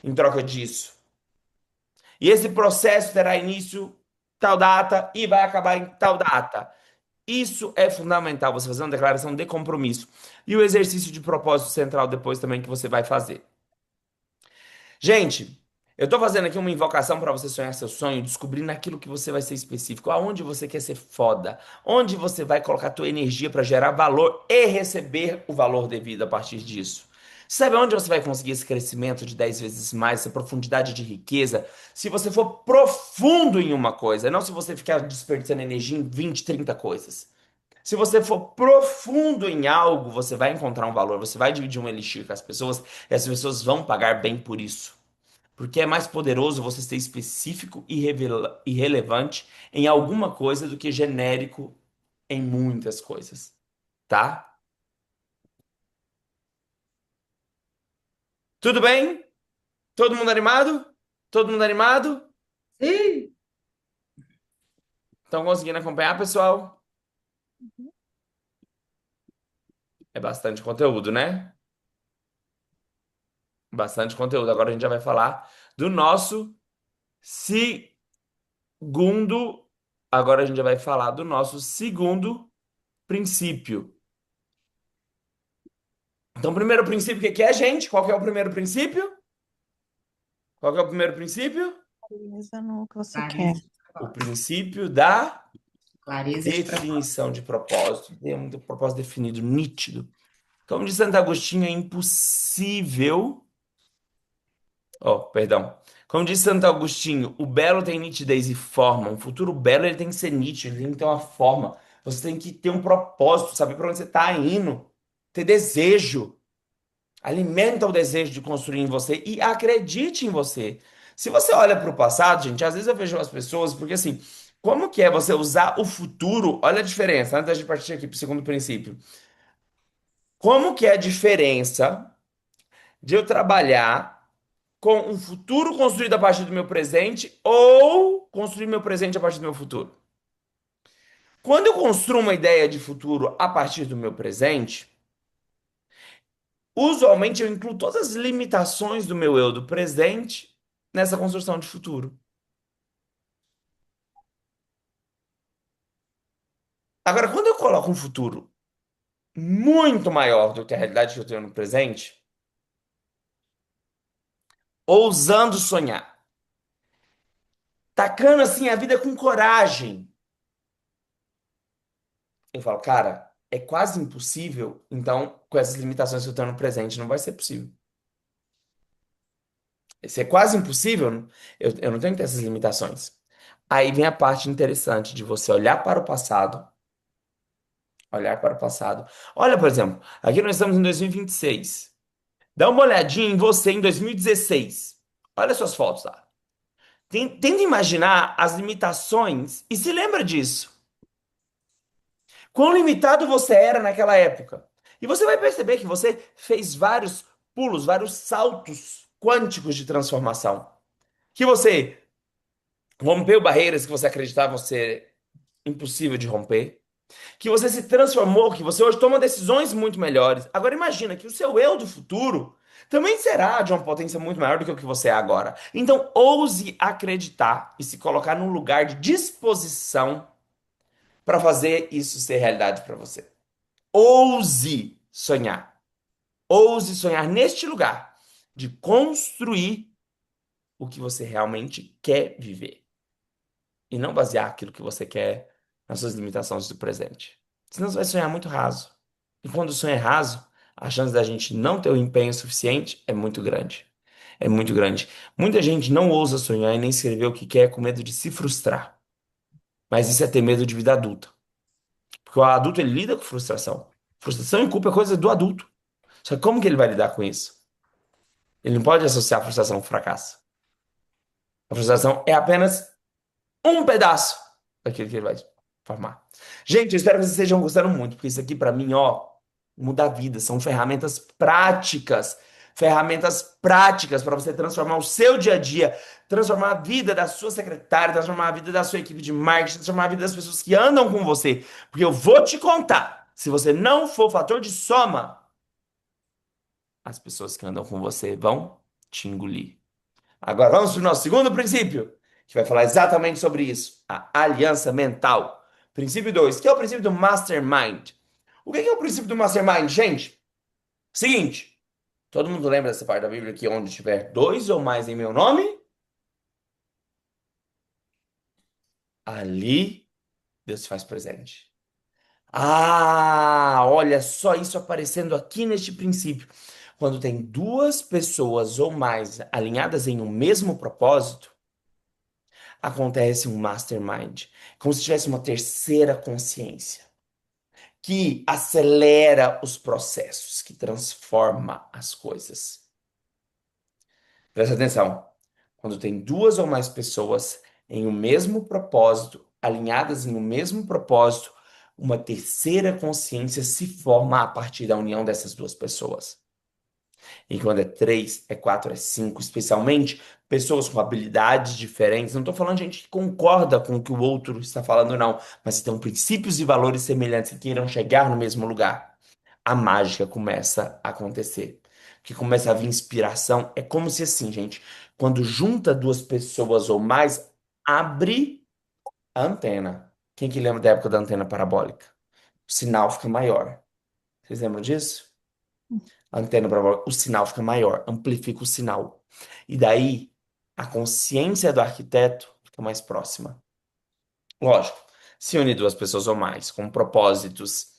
em troca disso? E esse processo terá início tal data e vai acabar em tal data. Isso é fundamental, você fazer uma declaração de compromisso. E o exercício de propósito central depois também que você vai fazer. Gente, eu tô fazendo aqui uma invocação para você sonhar seu sonho, descobrindo aquilo que você vai ser específico, aonde você quer ser foda, onde você vai colocar a tua energia para gerar valor e receber o valor devido a partir disso. Sabe onde você vai conseguir esse crescimento de 10 vezes mais, essa profundidade de riqueza? Se você for profundo em uma coisa, não se você ficar desperdiçando energia em 20, 30 coisas. Se você for profundo em algo, você vai encontrar um valor, você vai dividir um elixir com as pessoas e as pessoas vão pagar bem por isso. Porque é mais poderoso você ser específico e relevante em alguma coisa do que genérico em muitas coisas, tá? Tudo bem? Todo mundo animado? Todo mundo animado? Sim. Estão conseguindo acompanhar, pessoal? É bastante conteúdo, né? Bastante conteúdo. Agora a gente já vai falar do nosso segundo. Agora a gente já vai falar do nosso segundo princípio. Então, o primeiro princípio, o que que é, gente? Qual que é o primeiro princípio? Qual que é o primeiro princípio? Beleza no que você quer. Clareza de O propósito. princípio da Clareza de propósito. definição de propósito. Tem um propósito definido, nítido. Como diz Santo Agostinho, é impossível. Oh, perdão. Como diz Santo Agostinho, o belo tem nitidez e forma. Um futuro belo ele tem que ser nítido, ele tem que ter uma forma. Você tem que ter um propósito, saber para onde você está indo, ter desejo. Alimenta o desejo de construir em você e acredite em você. Se você olha para o passado, gente, às vezes eu vejo as pessoas, porque assim, como que é você usar o futuro? Olha a diferença, antes de partir aqui para o segundo princípio. Como que é a diferença de eu trabalhar com um futuro construído a partir do meu presente ou construir meu presente a partir do meu futuro? Quando eu construo uma ideia de futuro a partir do meu presente, usualmente eu incluo todas as limitações do meu eu do presente nessa construção de futuro. Agora, quando eu coloco um futuro muito maior do que a realidade que eu tenho no presente, ousando sonhar, tacando assim a vida com coragem, eu falo, cara, é quase impossível, então com essas limitações que eu tenho no presente não vai ser possível. Se é quase impossível, eu não tenho que ter essas limitações. Aí vem a parte interessante de você olhar para o passado. Olhar para o passado. Olha, por exemplo, aqui nós estamos em 2026. Dá uma olhadinha em você em 2016. Olha suas fotos lá. Tenta imaginar as limitações e se lembra disso. Quão limitado você era naquela época. E você vai perceber que você fez vários pulos, vários saltos quânticos de transformação. Que você rompeu barreiras que você acreditava ser impossível de romper. que você se transformou, que você hoje toma decisões muito melhores. Agora imagina que o seu eu do futuro também será de uma potência muito maior do que o que você é agora. Então ouse acreditar e se colocar num lugar de disposição para fazer isso ser realidade para você. Ouse sonhar. Ouse sonhar neste lugar de construir o que você realmente quer viver e não basear aquilo que você quer nas suas limitações do presente. Senão você vai sonhar muito raso. E quando o sonho é raso, a chance da gente não ter o empenho suficiente é muito grande. É muito grande. Muita gente não ousa sonhar e nem escrever o que quer com medo de se frustrar. Mas isso é ter medo de vida adulta. Porque o adulto ele lida com frustração. Frustração e culpa é coisa do adulto. Só que como que ele vai lidar com isso? Ele não pode associar a frustração ao fracasso. A frustração é apenas um pedaço daquilo que ele vai formar. Gente, eu espero que vocês estejam gostando muito, porque isso aqui, pra mim, ó, muda a vida. São ferramentas práticas para você transformar o seu dia a dia, transformar a vida da sua secretária, transformar a vida da sua equipe de marketing, transformar a vida das pessoas que andam com você. Porque eu vou te contar, se você não for fator de soma, as pessoas que andam com você vão te engolir. Agora vamos para o nosso segundo princípio, que vai falar exatamente sobre isso, a aliança mental. Princípio 2, que é o princípio do mastermind. O que é o princípio do mastermind, gente? Seguinte, todo mundo lembra dessa parte da Bíblia que onde tiver dois ou mais em meu nome, ali Deus se faz presente. Ah, olha só isso aparecendo aqui neste princípio. Quando tem duas pessoas ou mais alinhadas em um mesmo propósito, acontece um mastermind, como se tivesse uma terceira consciência que acelera os processos, que transforma as coisas. Presta atenção. Quando tem duas ou mais pessoas em um mesmo propósito, alinhadas em um mesmo propósito, uma terceira consciência se forma a partir da união dessas duas pessoas. E quando é três, é quatro, é cinco, especialmente pessoas com habilidades diferentes. Não estou falando de gente que concorda com o que o outro está falando, não, mas que tem princípios e valores semelhantes e queiram chegar no mesmo lugar. A mágica começa a acontecer. Que começa a vir inspiração. É como se assim, gente, quando junta duas pessoas ou mais, abre a antena. Quem que lembra da época da antena parabólica? O sinal fica maior. Vocês lembram disso? A antena parabólica, o sinal fica maior, amplifica o sinal. E daí, a consciência do arquiteto fica mais próxima. Lógico, se une duas pessoas ou mais com propósitos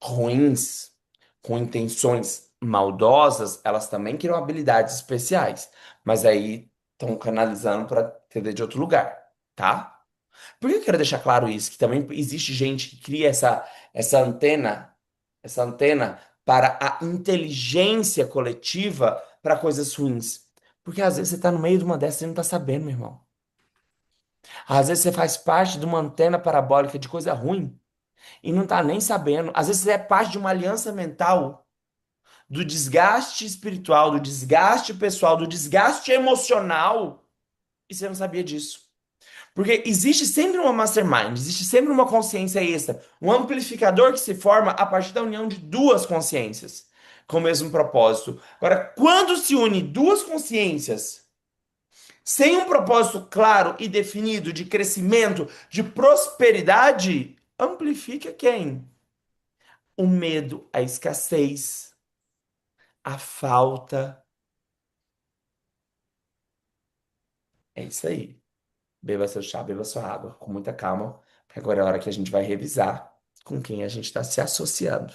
ruins, com intenções maldosas, elas também criam habilidades especiais. Mas aí estão canalizando para entender de outro lugar, tá? Por que eu quero deixar claro isso? Que também existe gente que cria essa antena, essa antena para a inteligência coletiva para coisas ruins. Porque às vezes você está no meio de uma dessas e não está sabendo, meu irmão. Às vezes você faz parte de uma antena parabólica de coisa ruim e não está nem sabendo. Às vezes você é parte de uma aliança mental do desgaste espiritual, do desgaste pessoal, do desgaste emocional e você não sabia disso. Porque existe sempre uma mastermind, existe sempre uma consciência extra, um amplificador que se forma a partir da união de duas consciências com o mesmo propósito. Agora, quando se une duas consciências sem um propósito claro e definido de crescimento, de prosperidade, amplifica quem? O medo, a escassez, a falta. É isso aí. Beba seu chá, beba sua água, com muita calma, porque agora é a hora que a gente vai revisar com quem a gente está se associando.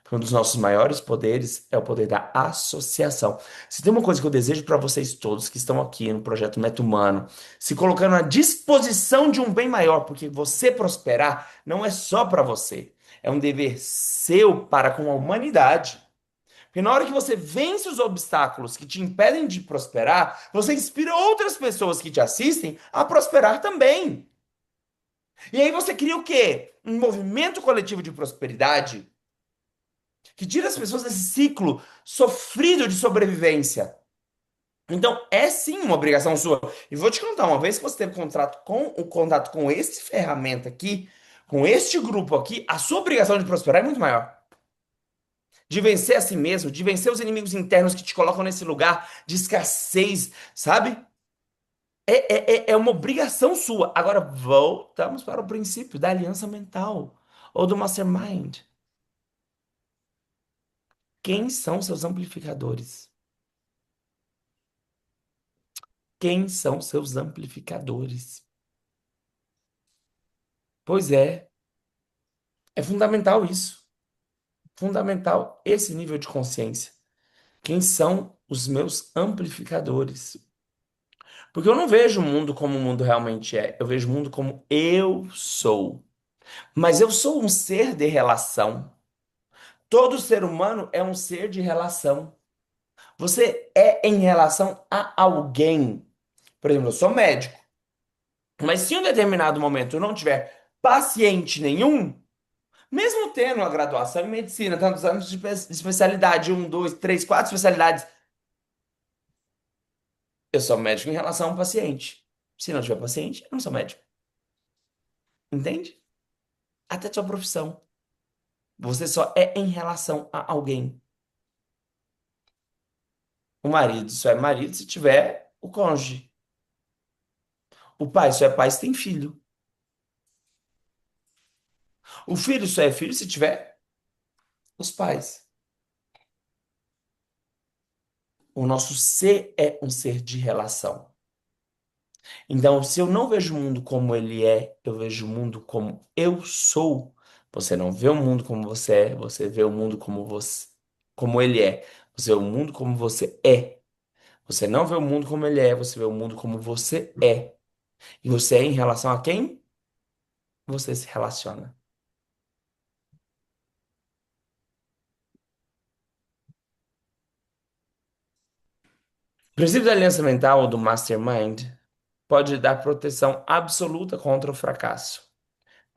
Porque um dos nossos maiores poderes é o poder da associação. Se tem uma coisa que eu desejo para vocês todos que estão aqui no projeto Meta Humano, se colocando à disposição de um bem maior, porque você prosperar não é só para você, é um dever seu para com a humanidade. Porque na hora que você vence os obstáculos que te impedem de prosperar, você inspira outras pessoas que te assistem a prosperar também. E aí você cria o quê? Um movimento coletivo de prosperidade que tira as pessoas desse ciclo sofrido de sobrevivência. Então, é sim uma obrigação sua. E vou te contar, uma vez que você teve contato com esse ferramenta aqui, Com este grupo aqui, a sua obrigação de prosperar é muito maior. De vencer a si mesmo, de vencer os inimigos internos que te colocam nesse lugar de escassez, sabe? É uma obrigação sua. Agora, voltamos para o princípio da aliança mental ou do mastermind. Quem são seus amplificadores? Quem são seus amplificadores? Pois é fundamental isso. Fundamental esse nível de consciência. Quem são os meus amplificadores? Porque eu não vejo o mundo como o mundo realmente é. Eu vejo o mundo como eu sou. Mas eu sou um ser de relação. Todo ser humano é um ser de relação. Você é em relação a alguém. Por exemplo, eu sou médico. Mas se em um determinado momento eu não tiver paciente nenhum, mesmo tendo uma graduação em medicina, tantos anos de especialidade, um, dois, três, quatro especialidades, eu sou médico em relação a um paciente. Se não tiver paciente, eu não sou médico. Entende? Até sua profissão. Você só é em relação a alguém. O marido só é marido se tiver o cônjuge. O pai só é pai se tem filho. O filho só é filho se tiver os pais. O nosso ser é um ser de relação. Então, se eu não vejo o mundo como ele é, eu vejo o mundo como eu sou. Você não vê o mundo como você é, você vê o mundo como você, como ele é. Você vê o mundo como você é. Você não vê o mundo como ele é, você vê o mundo como você é. E você é em relação a quem você se relaciona. O princípio da aliança mental ou do mastermind pode dar proteção absoluta contra o fracasso,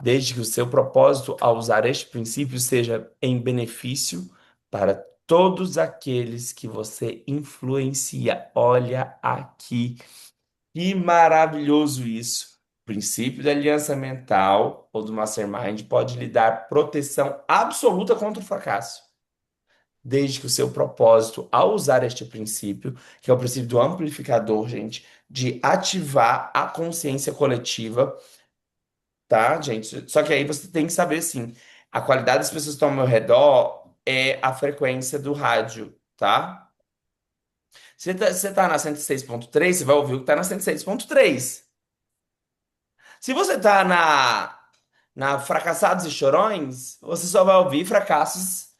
desde que o seu propósito ao usar este princípio seja em benefício para todos aqueles que você influencia. Olha aqui, que maravilhoso isso. O princípio da aliança mental ou do mastermind pode lhe dar proteção absoluta contra o fracasso, desde que o seu propósito, ao usar este princípio, que é o princípio do amplificador, gente, de ativar a consciência coletiva, tá, gente? Só que aí você tem que saber, assim, a qualidade das pessoas que estão ao meu redor é a frequência do rádio, tá? Você tá na 106.3, você vai ouvir o que tá na 106.3. Se você tá na Fracassados e Chorões, você só vai ouvir fracassos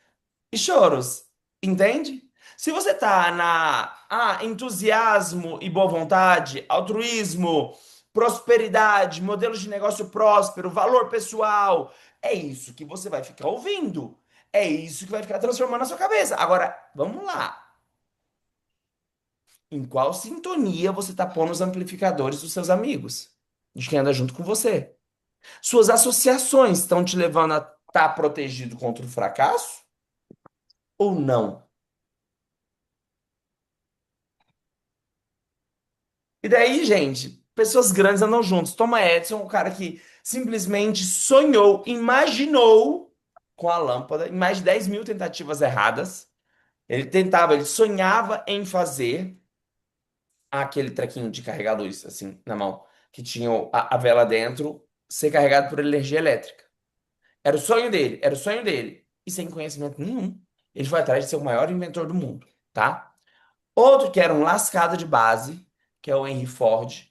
e choros, entende? Se você tá na entusiasmo e boa vontade, altruísmo, prosperidade, modelos de negócio próspero, valor pessoal, é isso que você vai ficar ouvindo. É isso que vai ficar transformando a sua cabeça. Agora, vamos lá. Em qual sintonia você tá pondo os amplificadores dos seus amigos? De quem anda junto com você? Suas associações estão te levando a estar protegido contra o fracasso ou não? E daí, gente, pessoas grandes andam juntos. Toma Edison, o cara que simplesmente sonhou, imaginou com a lâmpada, em mais de 10 mil tentativas erradas. Ele tentava, ele sonhava em fazer aquele trequinho de carregar luz, assim, na mão, que tinha a vela dentro, ser carregado por energia elétrica. Era o sonho dele, era o sonho dele. E sem conhecimento nenhum, ele foi atrás de ser o maior inventor do mundo, tá? Outro que era um lascado de base, que é o Henry Ford,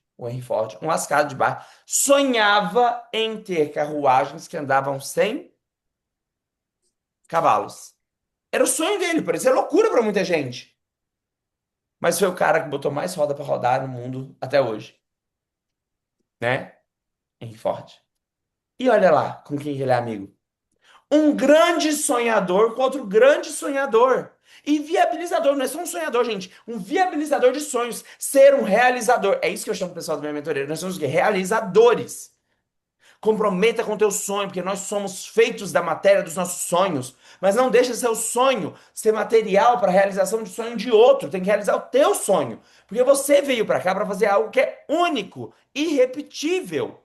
um lascado de base, sonhava em ter carruagens que andavam sem cavalos. Era o sonho dele, parecia loucura para muita gente. Mas foi o cara que botou mais roda para rodar no mundo até hoje, né? Henry Ford. E olha lá com quem ele é amigo. Um grande sonhador com outro grande sonhador. E viabilizador, não é só um sonhador, gente. Um viabilizador de sonhos. Ser um realizador. É isso que eu chamo o pessoal da minha mentoria. Nós somos o quê? Realizadores. Comprometa com o teu sonho, porque nós somos feitos da matéria dos nossos sonhos. Mas não deixa seu sonho ser material para a realização de sonho de outro. Tem que realizar o teu sonho. Porque você veio para cá para fazer algo que é único, irrepetível.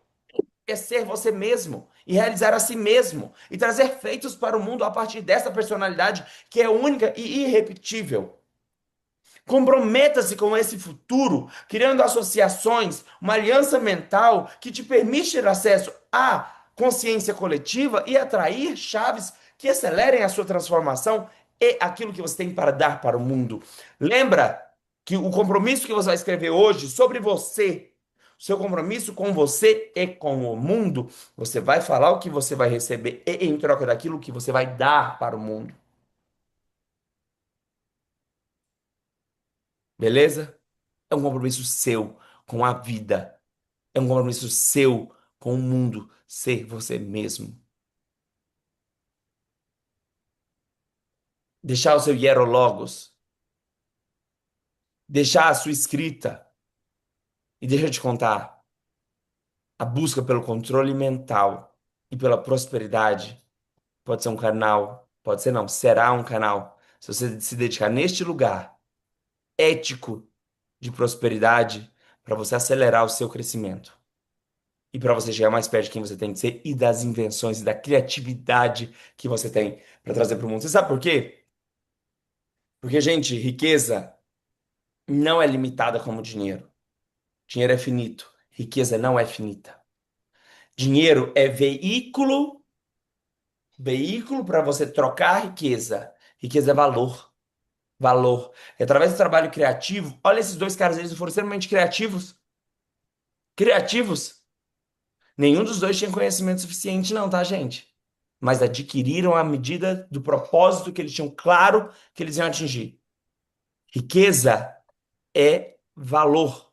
é ser você mesmo e realizar a si mesmo e trazer feitos para o mundo a partir dessa personalidade que é única e irrepetível. Comprometa-se com esse futuro, criando associações, uma aliança mental que te permite ter acesso à consciência coletiva e atrair chaves que acelerem a sua transformação e aquilo que você tem para dar para o mundo. Lembra que o compromisso que você vai escrever hoje sobre você, seu compromisso com você e com o mundo, você vai falar o que você vai receber e em troca daquilo que você vai dar para o mundo. Beleza? É um compromisso seu com a vida. É um compromisso seu com o mundo. Ser você mesmo. Deixar o seu hierologos. Deixar a sua escrita. E deixa eu te contar. A busca pelo controle mental e pela prosperidade pode ser um canal. Pode ser não, será um canal. Se você se dedicar neste lugar ético de prosperidade para você acelerar o seu crescimento. E para você chegar mais perto de quem você tem que ser e das invenções e da criatividade que você tem para trazer para o mundo. Você sabe por quê? Porque, gente, riqueza não é limitada como dinheiro. Dinheiro é finito. Riqueza não é finita. Dinheiro é veículo para você trocar riqueza. Riqueza é valor. Valor. E através do trabalho criativo, olha esses dois caras, eles foram extremamente criativos. Criativos. Nenhum dos dois tinha conhecimento suficiente, não, tá, gente? Mas adquiriram à medida do propósito que eles tinham claro que eles iam atingir. Riqueza é valor.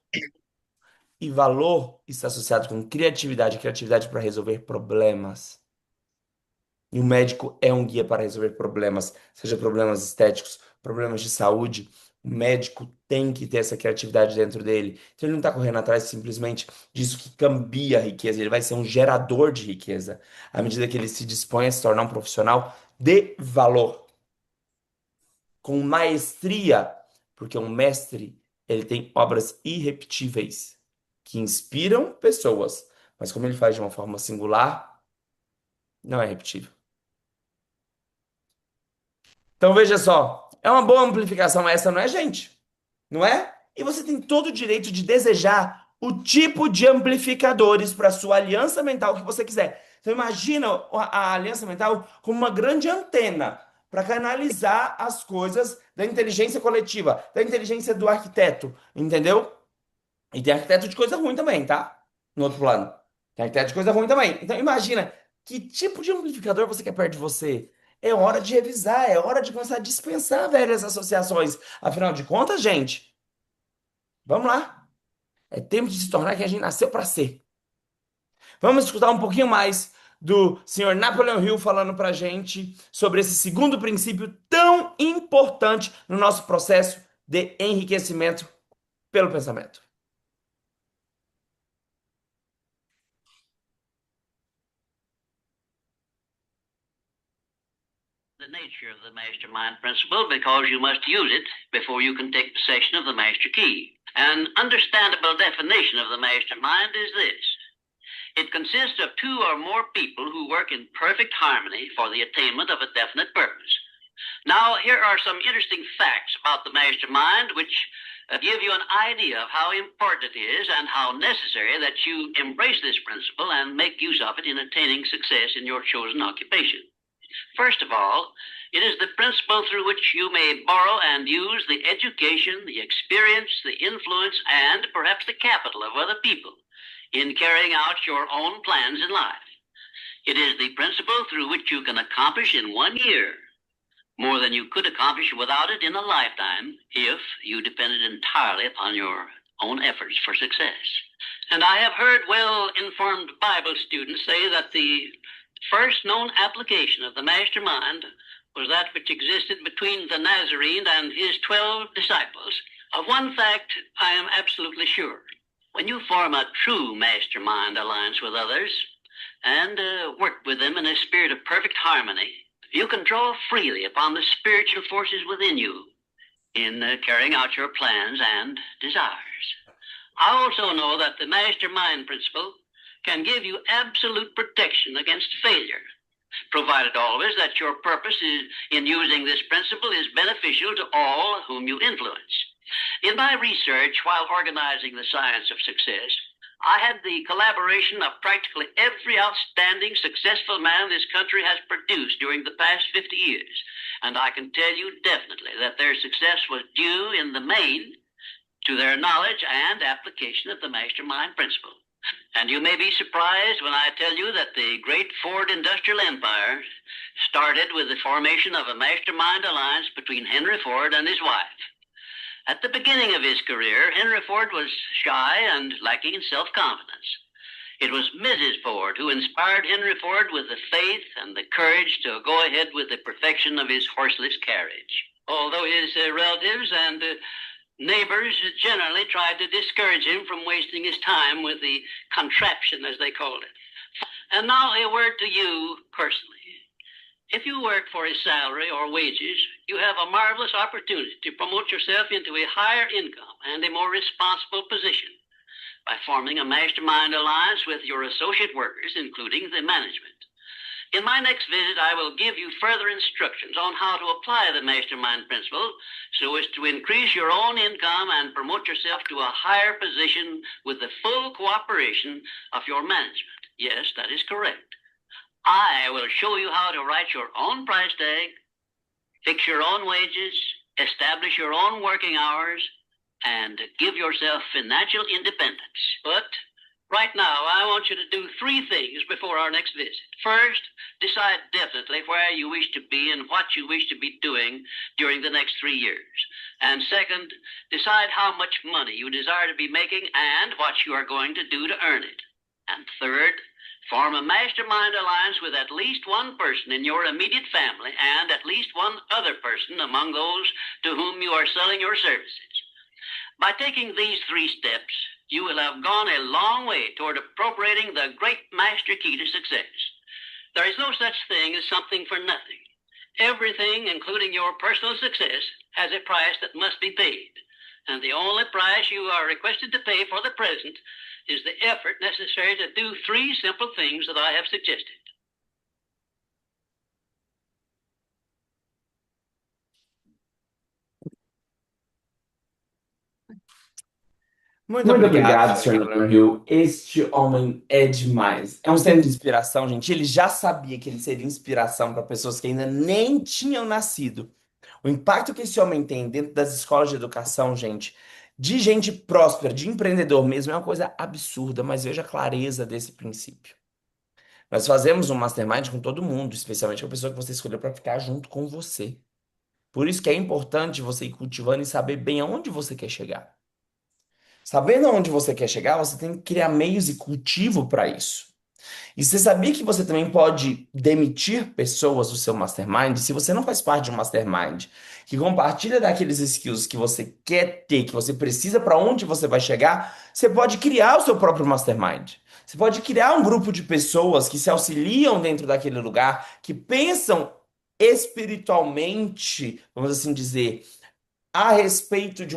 E valor está associado com criatividade, criatividade para resolver problemas. E o médico é um guia para resolver problemas, seja problemas estéticos, problemas de saúde. O médico tem que ter essa criatividade dentro dele. Então ele não está correndo atrás simplesmente disso que cambia a riqueza, ele vai ser um gerador de riqueza à medida que ele se dispõe a se tornar um profissional de valor, com maestria, porque um mestre, ele tem obras irrepetíveis que inspiram pessoas, mas como ele faz de uma forma singular, não é repetível. Então veja só, é uma boa amplificação essa, não é, gente? Não é? E você tem todo o direito de desejar o tipo de amplificadores para sua aliança mental que você quiser. Então imagina a aliança mental como uma grande antena para canalizar as coisas da inteligência coletiva, da inteligência do arquiteto, entendeu? E tem arquiteto de coisa ruim também, tá? No outro plano. Tem arquiteto de coisa ruim também. Então imagina que tipo de amplificador você quer perto de você. É hora de revisar, é hora de começar a dispensar velhas associações. Afinal de contas, gente, vamos lá. É tempo de se tornar quem a gente nasceu para ser. Vamos escutar um pouquinho mais do senhor Napoleon Hill falando pra gente sobre esse segundo princípio tão importante no nosso processo de enriquecimento pelo pensamento. The nature of the mastermind principle because you must use it before you can take possession of the master key. An understandable definition of the mastermind is this. It consists of two or more people who work in perfect harmony for the attainment of a definite purpose. Now, here are some interesting facts about the mastermind which give you an idea of how important it is and how necessary that you embrace this principle and make use of it in attaining success in your chosen occupation. First of all, it is the principle through which you may borrow and use the education, the experience, the influence, and perhaps the capital of other people in carrying out your own plans in life. It is the principle through which you can accomplish in 1 year more than you could accomplish without it in a lifetime if you depended entirely upon your own efforts for success. And I have heard well-informed Bible students say that the first known application of the mastermind was that which existed between the Nazarene and his 12 disciples. Of one fact, I am absolutely sure. When you form a true mastermind alliance with others and work with them in a spirit of perfect harmony, you can draw freely upon the spiritual forces within you in carrying out your plans and desires. I also know that the mastermind principle can give you absolute protection against failure, provided always that your purpose in using this principle is beneficial to all whom you influence. In my research while organizing the science of success, I had the collaboration of practically every outstanding, successful man this country has produced during the past 50 years. And I can tell you definitely that their success was due in the main to their knowledge and application of the mastermind principle. And you may be surprised when I tell you that the great Ford industrial empire started with the formation of a mastermind alliance between Henry Ford and his wife. At the beginning of his career, Henry Ford was shy and lacking in self-confidence. It was Mrs. Ford who inspired Henry Ford with the faith and the courage to go ahead with the perfection of his horseless carriage. Although his relatives and neighbors generally tried to discourage him from wasting his time with the contraption, as they called it. And now a word to you personally. If you work for a salary or wages, you have a marvelous opportunity to promote yourself into a higher income and a more responsible position by forming a mastermind alliance with your associate workers, including the management. In my next visit, I will give you further instructions on how to apply the mastermind principle so as to increase your own income and promote yourself to a higher position with the full cooperation of your management. Yes, that is correct. I will show you how to write your own price tag, fix your own wages, establish your own working hours, and give yourself financial independence. But right now, I want you to do 3 things before our next visit. First, decide definitely where you wish to be and what you wish to be doing during the next 3 years. And second, decide how much money you desire to be making and what you are going to do to earn it. And third, form a mastermind alliance with at least one person in your immediate family and at least one other person among those to whom you are selling your services. By taking these 3 steps, you will have gone a long way toward appropriating the great master key to success. There is no such thing as something for nothing. Everything, including your personal success, has a price that must be paid. And the only price you are requested to pay for the present is the effort necessary to do 3 simple things that I have suggested. Muito Muito obrigado, obrigado, Sr. Sr. Napoleão Napoleão Hill. Hill. Este homem é demais. É um centro de inspiração, gente. Ele já sabia que ele seria inspiração para pessoas que ainda nem tinham nascido. O impacto que esse homem tem dentro das escolas de educação, gente, de gente próspera, de empreendedor mesmo, é uma coisa absurda, mas veja a clareza desse princípio. Nós fazemos um mastermind com todo mundo, especialmente com a pessoa que você escolheu para ficar junto com você. Por isso que é importante você ir cultivando e saber bem aonde você quer chegar. Sabendo aonde você quer chegar, você tem que criar meios e cultivo para isso. E você sabia que você também pode demitir pessoas do seu mastermind? Se você não faz parte de um mastermind que compartilha daqueles skills que você quer ter, que você precisa para onde você vai chegar, você pode criar o seu próprio mastermind. Você pode criar um grupo de pessoas que se auxiliam dentro daquele lugar, que pensam espiritualmente, vamos assim dizer, a respeito de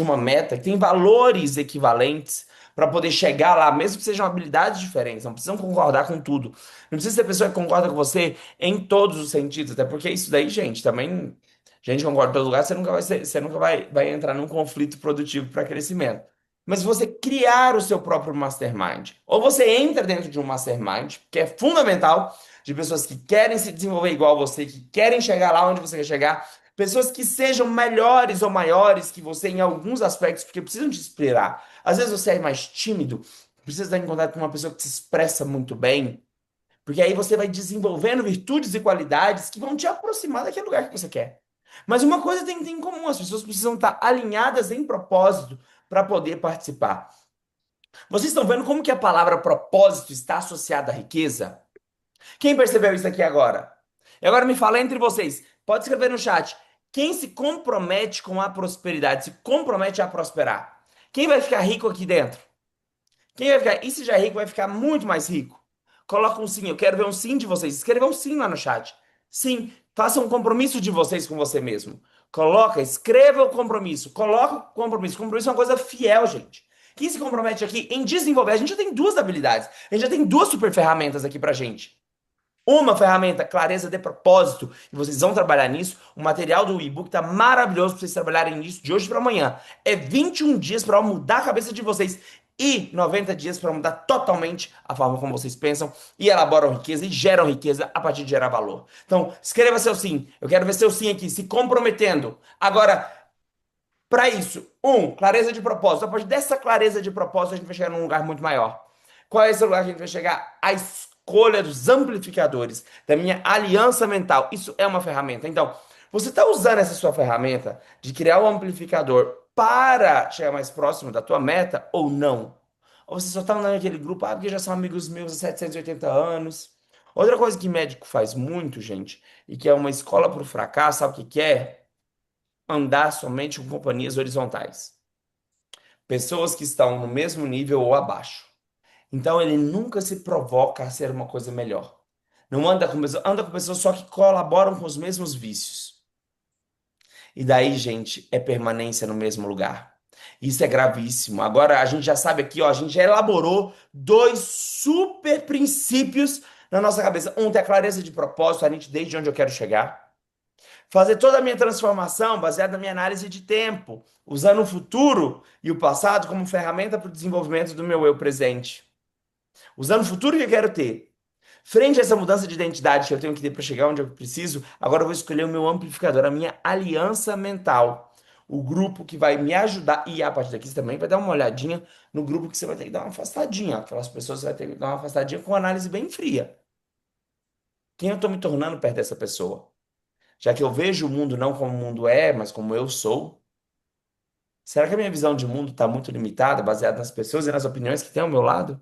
uma meta, que tem valores equivalentes para poder chegar lá, mesmo que sejam habilidades diferentes, não precisam concordar com tudo. Não precisa ser pessoa que concorda com você em todos os sentidos, até porque isso daí, gente, também, gente concorda em todo lugar, você nunca vai entrar num conflito produtivo para crescimento. Mas você criar o seu próprio mastermind, ou você entra dentro de um mastermind, que é fundamental, de pessoas que querem se desenvolver igual a você, que querem chegar lá onde você quer chegar, pessoas que sejam melhores ou maiores que você em alguns aspectos, porque precisam te inspirar. Às vezes você é mais tímido, precisa estar em contato com uma pessoa que se expressa muito bem, porque aí você vai desenvolvendo virtudes e qualidades que vão te aproximar daquele lugar que você quer. Mas uma coisa tem que ter em comum, as pessoas precisam estar alinhadas em propósito para poder participar. Vocês estão vendo como que a palavra propósito está associada à riqueza? Quem percebeu isso aqui agora? E agora me fala entre vocês. Pode escrever no chat. Quem se compromete com a prosperidade, se compromete a prosperar? Quem vai ficar rico aqui dentro? Quem vai ficar? E se já é rico, vai ficar muito mais rico? Coloca um sim. Eu quero ver um sim de vocês. Escreva um sim lá no chat. Sim. Faça um compromisso de vocês com você mesmo. Coloca, escreva o compromisso. Coloca o compromisso. Compromisso é uma coisa fiel, gente. Quem se compromete aqui em desenvolver? A gente já tem duas habilidades. A gente já tem duas super ferramentas aqui pra gente. Uma ferramenta, clareza de propósito, e vocês vão trabalhar nisso. O material do e-book tá maravilhoso para vocês trabalharem nisso de hoje para amanhã. É 21 dias para mudar a cabeça de vocês e 90 dias para mudar totalmente a forma como vocês pensam e elaboram riqueza e geram riqueza a partir de gerar valor. Então, escreva seu sim. Eu quero ver seu sim aqui, se comprometendo. Agora, para isso, clareza de propósito. A partir dessa clareza de propósito, a gente vai chegar num lugar muito maior. Qual é esse lugar que a gente vai chegar? A escolha dos amplificadores, da minha aliança mental. Isso é uma ferramenta. Então, você está usando essa sua ferramenta de criar um amplificador para chegar mais próximo da tua meta ou não? Ou você só está andando naquele grupo, porque já são amigos meus há 780 anos. Outra coisa que médico faz muito, gente, e que é uma escola para o fracasso, sabe o que que é? Andar somente com companhias horizontais. Pessoas que estão no mesmo nível ou abaixo. Então ele nunca se provoca a ser uma coisa melhor. Não anda com pessoas só que colaboram com os mesmos vícios. E daí, gente, é permanência no mesmo lugar. Isso é gravíssimo. Agora a gente já sabe aqui, ó, a gente já elaborou dois super princípios na nossa cabeça. Um tem a clareza de propósito, a gente desde onde eu quero chegar. Fazer toda a minha transformação baseada na minha análise de tempo, usando o futuro e o passado como ferramenta para o desenvolvimento do meu eu presente. Usando o futuro que eu quero ter. Frente a essa mudança de identidade que eu tenho que ter para chegar onde eu preciso, agora eu vou escolher o meu amplificador, a minha aliança mental. O grupo que vai me ajudar. E a partir daqui você também vai dar uma olhadinha no grupo que você vai ter que dar uma afastadinha. Aquelas pessoas que você vai ter que dar uma afastadinha com análise bem fria. Quem eu estou me tornando perto dessa pessoa? Já que eu vejo o mundo não como o mundo é, mas como eu sou, será que a minha visão de mundo está muito limitada, baseada nas pessoas e nas opiniões que tem ao meu lado?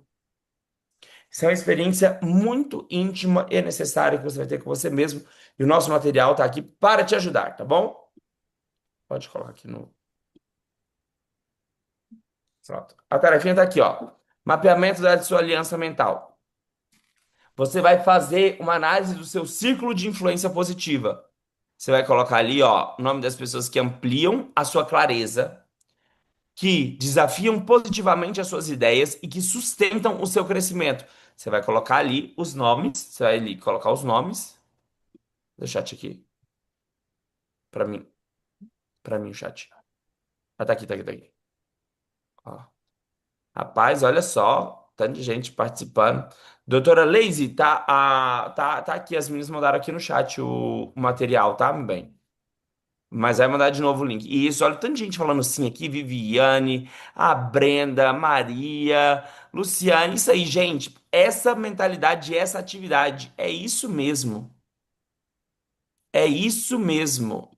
Isso é uma experiência muito íntima e necessária que você vai ter com você mesmo. E o nosso material está aqui para te ajudar, tá bom? Pode colocar aqui no. Pronto. A tarefinha está aqui, ó. Mapeamento da sua aliança mental. Você vai fazer uma análise do seu círculo de influência positiva. Você vai colocar ali, ó, o nome das pessoas que ampliam a sua clareza, que desafiam positivamente as suas ideias e que sustentam o seu crescimento. Você vai colocar ali os nomes, você vai ali colocar os nomes. Deixa o chat aqui. Para mim, para mim o chat. Ah, tá aqui, tá aqui, tá aqui. Ó. Rapaz, olha só, tanto de gente participando. Doutora Lazy, tá aqui, as meninas mandaram aqui no chat o material, tá, meu bem? Mas vai mandar de novo o link. E isso, olha, tanta gente falando sim aqui, Viviane, a Brenda, Maria, Luciane, isso aí, gente. Essa mentalidade, essa atividade, é isso mesmo. É isso mesmo.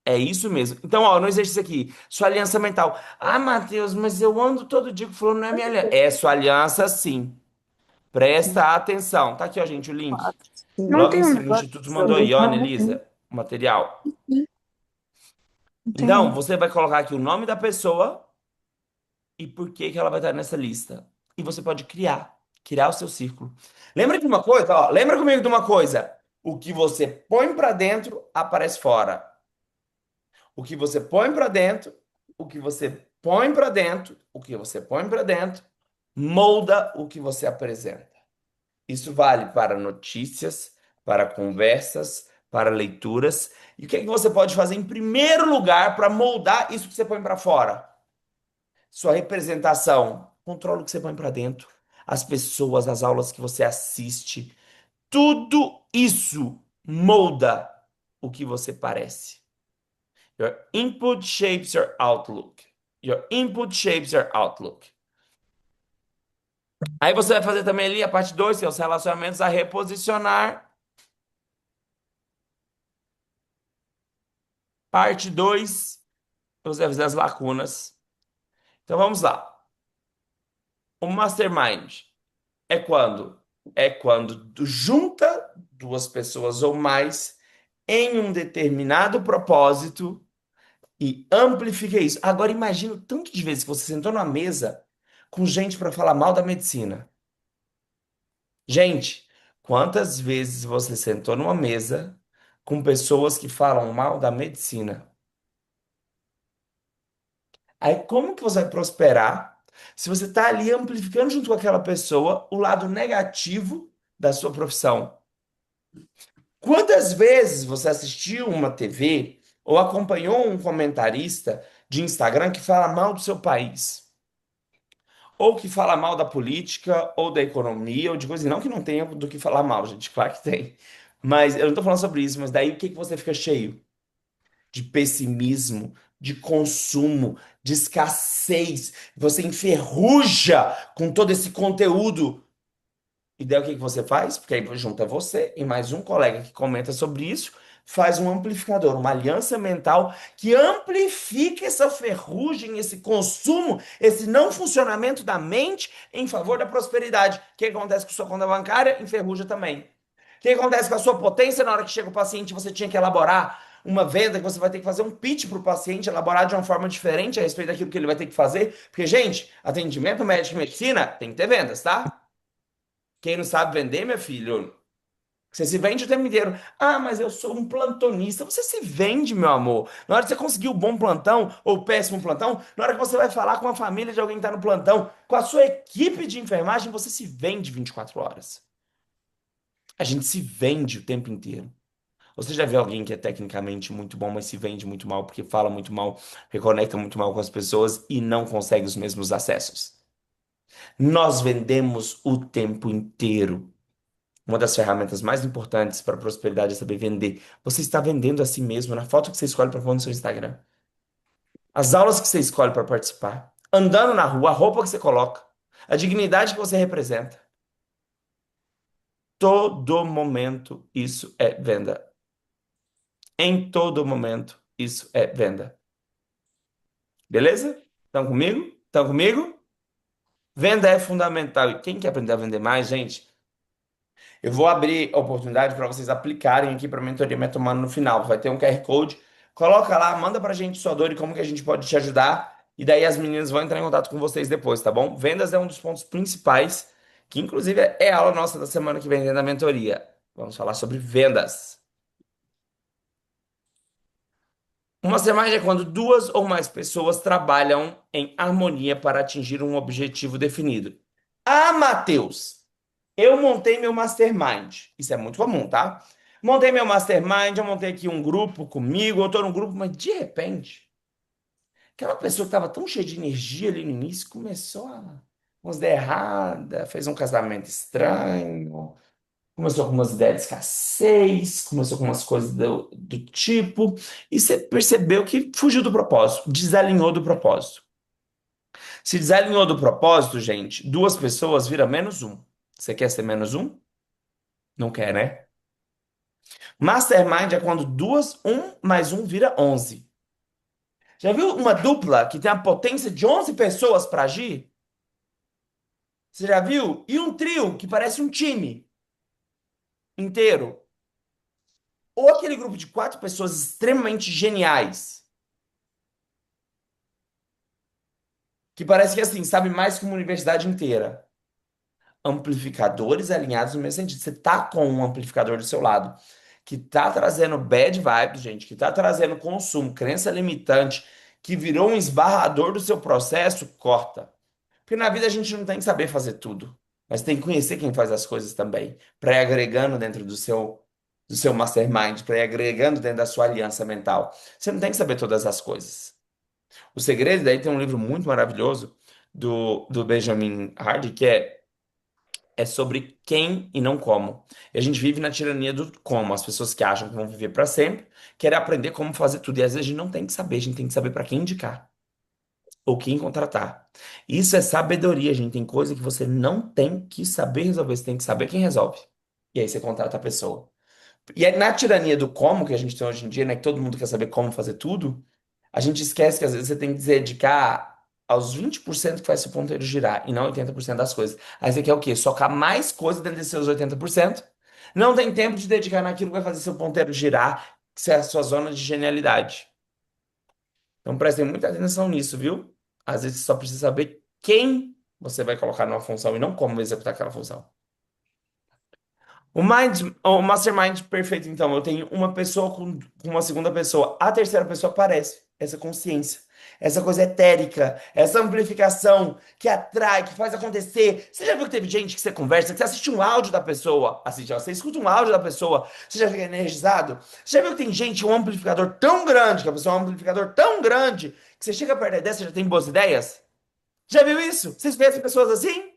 É isso mesmo. Então, ó, no exercício aqui, sua aliança mental. Ah, Matheus, mas eu ando todo dia com fulano, não é minha aliança. É sua aliança, sim. Presta atenção. Tá aqui, ó, gente, o link. Quatro, cinco, Não Logo em tem um cima, o negócio Instituto mandou sobre aí, ó, nome? Anelisa, o material. não tem Então, não. você vai colocar aqui o nome da pessoa e por que que ela vai estar nessa lista. E você pode criar o seu círculo. Lembra de uma coisa, ó, lembra comigo de uma coisa. O que você põe pra dentro aparece fora. O que você põe pra dentro, o que você põe pra dentro, o que você põe pra dentro, molda o que você apresenta. Isso vale para notícias, para conversas, para leituras. E o que é que você pode fazer em primeiro lugar para moldar isso que você põe para fora? Sua representação. Controla o que você põe para dentro. As pessoas, as aulas que você assiste. Tudo isso molda o que você parece. Your input shapes your outlook. Your input shapes your outlook. Aí você vai fazer também ali a parte 2, que é os relacionamentos a reposicionar. Parte 2, os erros das lacunas. Então vamos lá. O mastermind é quando? É quando junta duas pessoas ou mais em um determinado propósito e amplifica isso. Agora imagina o tanto de vezes que você sentou numa mesa com gente para falar mal da medicina. Gente, quantas vezes você sentou numa mesa com pessoas que falam mal da medicina? Aí, como que você vai prosperar se você está ali amplificando junto com aquela pessoa o lado negativo da sua profissão? Quantas vezes você assistiu uma TV ou acompanhou um comentarista de Instagram que fala mal do seu país? Ou que fala mal da política, ou da economia, ou de coisa. Não que não tenha do que falar mal, gente, claro que tem. Mas eu não tô falando sobre isso, mas daí o que que você fica cheio? De pessimismo, de consumo, de escassez. Você enferruja com todo esse conteúdo. E daí o que que você faz? Porque aí junta você e mais um colega que comenta sobre isso, faz um amplificador, uma aliança mental que amplifica essa ferrugem, esse consumo, esse não funcionamento da mente em favor da prosperidade. O que acontece com sua conta bancária? Enferruja também. O que acontece com a sua potência na hora que chega o paciente, você tinha que elaborar uma venda, que você vai ter que fazer um pitch para o paciente, elaborar de uma forma diferente a respeito daquilo que ele vai ter que fazer. Porque, gente, atendimento médico e medicina tem que ter vendas, tá? Quem não sabe vender, meu filho, você se vende o tempo inteiro. Ah, mas eu sou um plantonista. Você se vende, meu amor. Na hora que você conseguir o bom plantão ou o péssimo plantão, na hora que você vai falar com a família de alguém que está no plantão, com a sua equipe de enfermagem, você se vende 24 horas. A gente se vende o tempo inteiro. Você já viu alguém que é tecnicamente muito bom, mas se vende muito mal porque fala muito mal, reconecta muito mal com as pessoas e não consegue os mesmos acessos? Nós vendemos o tempo inteiro. Uma das ferramentas mais importantes para a prosperidade é saber vender. Você está vendendo a si mesmo na foto que você escolhe para pôr no seu Instagram, as aulas que você escolhe para participar, andando na rua, a roupa que você coloca, a dignidade que você representa. Todo momento isso é venda. Em todo momento isso é venda. Beleza? Estão comigo? Estão comigo? Venda é fundamental. E quem quer aprender a vender mais, gente? Eu vou abrir a oportunidade para vocês aplicarem aqui para a mentoria Metomano no final. Vai ter um QR Code. Coloca lá, manda para a gente sua dor e como que a gente pode te ajudar. E daí as meninas vão entrar em contato com vocês depois, tá bom? Vendas é um dos pontos principais, que inclusive é a aula nossa da semana que vem dentro da mentoria. Vamos falar sobre vendas. Um mastermind é quando duas ou mais pessoas trabalham em harmonia para atingir um objetivo definido. Ah, Matheus! Eu montei meu mastermind. Isso é muito comum, tá? Montei meu mastermind, eu montei aqui um grupo comigo, eu tô num grupo, mas de repente, aquela pessoa que estava tão cheia de energia ali no início começou a umas ideias erradas, fez um casamento estranho, começou com umas ideias de escassez, começou com umas coisas do tipo, e você percebeu que fugiu do propósito, desalinhou do propósito. Se desalinhou do propósito, gente, duas pessoas vira menos um. Você quer ser menos um? Não quer, né? Mastermind é quando duas, um mais um vira 11. Já viu uma dupla que tem a potência de 11 pessoas para agir? Você já viu? E um trio que parece um time inteiro. Ou aquele grupo de quatro pessoas extremamente geniais, que parece que assim, sabe mais que uma universidade inteira. Amplificadores alinhados no mesmo sentido. Você tá com um amplificador do seu lado que tá trazendo bad vibes, gente, que tá trazendo consumo, crença limitante, que virou um esbarrador do seu processo, corta. Porque na vida a gente não tem que saber fazer tudo, mas tem que conhecer quem faz as coisas também, para ir agregando dentro do seu mastermind, para ir agregando dentro da sua aliança mental. Você não tem que saber todas as coisas. O segredo, daí tem um livro muito maravilhoso do Benjamin Hardy, que é sobre quem e não como. E a gente vive na tirania do como. As pessoas que acham que vão viver para sempre querem aprender como fazer tudo. E às vezes a gente não tem que saber, a gente tem que saber para quem indicar ou quem contratar. Isso é sabedoria, gente. Tem coisa que você não tem que saber resolver, você tem que saber quem resolve. E aí você contrata a pessoa. E aí, na tirania do como que a gente tem hoje em dia, né, que todo mundo quer saber como fazer tudo, a gente esquece que às vezes você tem que se dedicar aos 20% que faz seu ponteiro girar e não 80% das coisas. Aí você quer o quê? Socar mais coisa dentro desses seus 80%. Não tem tempo de dedicar naquilo que vai fazer seu ponteiro girar, que é a sua zona de genialidade. Então prestem muita atenção nisso, viu? Às vezes você só precisa saber quem você vai colocar numa função e não como executar aquela função. O Mastermind perfeito, então, eu tenho uma pessoa com uma segunda pessoa. A terceira pessoa aparece, essa consciência. essa coisa etérica, essa amplificação que atrai, que faz acontecer. Você já viu que teve gente que você conversa, que você assiste um áudio da pessoa, assiste, ó, você escuta um áudio da pessoa, você já fica energizado? Você já viu que tem gente, um amplificador tão grande, que a pessoa é um amplificador tão grande, que você chega perto da ideia, você já tem boas ideias? Já viu isso? Vocês conhecem pessoas assim? Sim.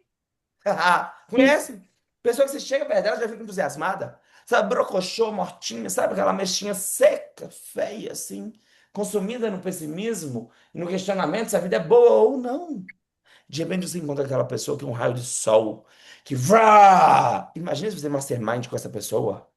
Conhece? Pessoa que você chega perto dela já fica entusiasmada. Sabe, brocochô, mortinha, sabe aquela mexinha seca, feia, assim, consumida no pessimismo e no questionamento se a vida é boa ou não. De repente você encontra aquela pessoa que é um raio de sol, que vrá! Imagina se você mastermind com essa pessoa.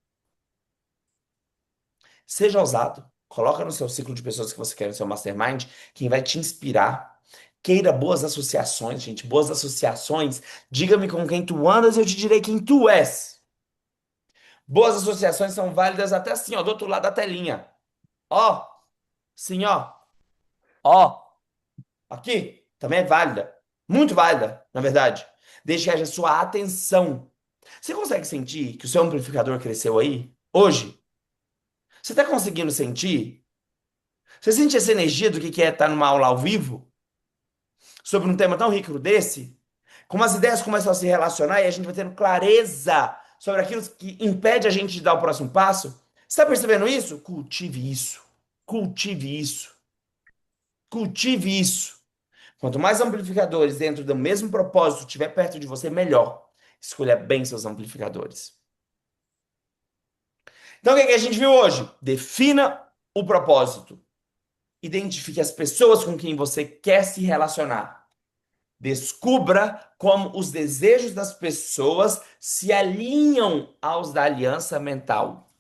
Seja ousado. Coloca no seu ciclo de pessoas que você quer no seu mastermind, quem vai te inspirar. Queira boas associações, gente. Boas associações. Diga-me com quem tu andas e eu te direi quem tu és. Boas associações são válidas até assim, ó, do outro lado da telinha. Ó, sim, ó. Ó, aqui também é válida. Muito válida, na verdade. Desde que haja sua atenção. Você consegue sentir que o seu amplificador cresceu aí? Hoje? Você está conseguindo sentir? Você sente essa energia do que é estar numa aula ao vivo? Sobre um tema tão rico desse? Como as ideias começam a se relacionar e a gente vai tendo clareza sobre aquilo que impede a gente de dar o próximo passo? Você está percebendo isso? Cultive isso. Cultive isso. Cultive isso. Quanto mais amplificadores dentro do mesmo propósito tiver perto de você, melhor. Escolha bem seus amplificadores. Então, o que é que a gente viu hoje? Defina o propósito. Identifique as pessoas com quem você quer se relacionar. Descubra como os desejos das pessoas se alinham aos da aliança mental.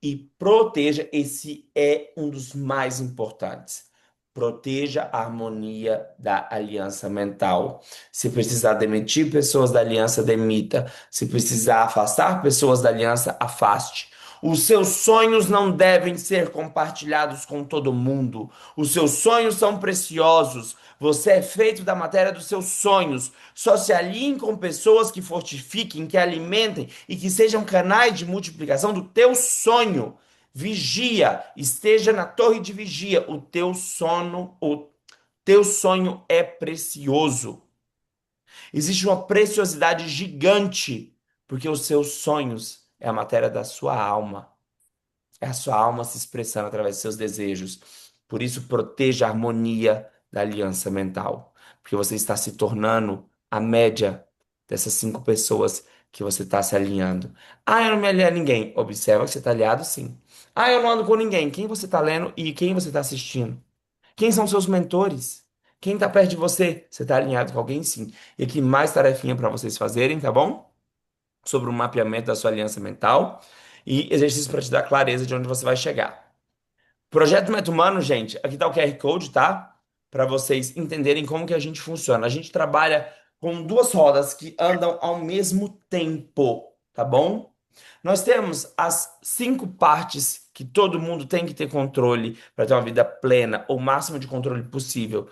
E proteja, esse é um dos mais importantes. Proteja a harmonia da aliança mental. Se precisar demitir pessoas da aliança, demita. Se precisar afastar pessoas da aliança, afaste. Os seus sonhos não devem ser compartilhados com todo mundo. Os seus sonhos são preciosos. Você é feito da matéria dos seus sonhos. Só se alinhe com pessoas que fortifiquem, que alimentem e que sejam canais de multiplicação do teu sonho. Vigia, esteja na torre de vigia. O teu sonho é precioso. Existe uma preciosidade gigante, porque os seus sonhos é a matéria da sua alma. É a sua alma se expressando através de seus desejos. Por isso, proteja a harmonia da aliança mental. Porque você está se tornando a média dessas 5 pessoas que você está se alinhando. Ah, eu não me alinho a ninguém. Observa que você está aliado, sim. Ah, eu não ando com ninguém. Quem você está lendo e quem você está assistindo? Quem são seus mentores? Quem está perto de você? Você está alinhado com alguém, sim. E aqui mais tarefinha para vocês fazerem, tá bom? Sobre o mapeamento da sua aliança mental e exercício para te dar clareza de onde você vai chegar. Projeto Meta Humano, gente, aqui tá o QR Code, tá? Para vocês entenderem como que a gente funciona. A gente trabalha com duas rodas que andam ao mesmo tempo, tá bom? Nós temos as 5 partes que todo mundo tem que ter controle para ter uma vida plena, ou o máximo de controle possível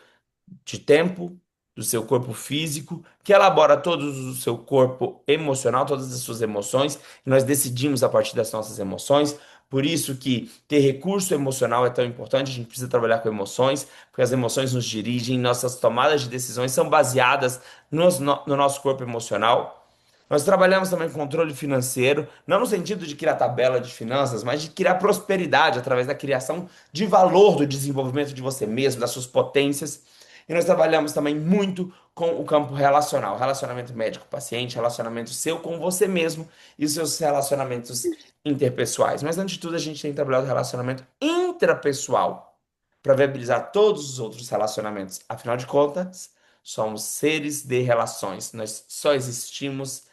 de tempo, do seu corpo físico, que elabora todo o seu corpo emocional, todas as suas emoções, e nós decidimos a partir das nossas emoções. Por isso que ter recurso emocional é tão importante, a gente precisa trabalhar com emoções, porque as emoções nos dirigem, nossas tomadas de decisões são baseadas no nosso corpo emocional. Nós trabalhamos também com controle financeiro, não no sentido de criar tabela de finanças, mas de criar prosperidade através da criação de valor do desenvolvimento de você mesmo, das suas potências. E nós trabalhamos também muito com o campo relacional, relacionamento médico-paciente, relacionamento seu com você mesmo e os seus relacionamentos interpessoais. Mas antes de tudo, a gente tem trabalhado o relacionamento intrapessoal para viabilizar todos os outros relacionamentos. Afinal de contas, somos seres de relações. Nós só existimos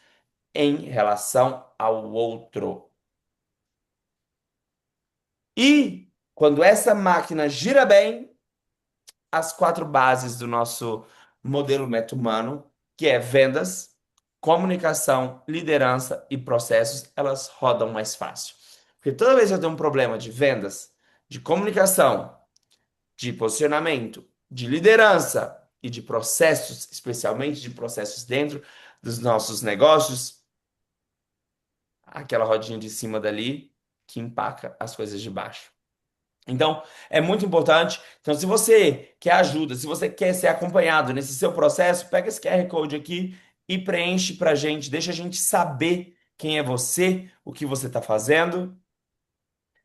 em relação ao outro. E quando essa máquina gira bem, as 4 bases do nosso modelo meta-humano, que é vendas, comunicação, liderança e processos, elas rodam mais fácil. Porque toda vez que eu tenho um problema de vendas, de comunicação, de posicionamento, de liderança e de processos, especialmente de processos dentro dos nossos negócios, aquela rodinha de cima dali que empaca as coisas de baixo. Então, é muito importante. Então, se você quer ajuda, se você quer ser acompanhado nesse seu processo, pega esse QR Code aqui e preenche pra gente, deixa a gente saber quem é você, o que você está fazendo.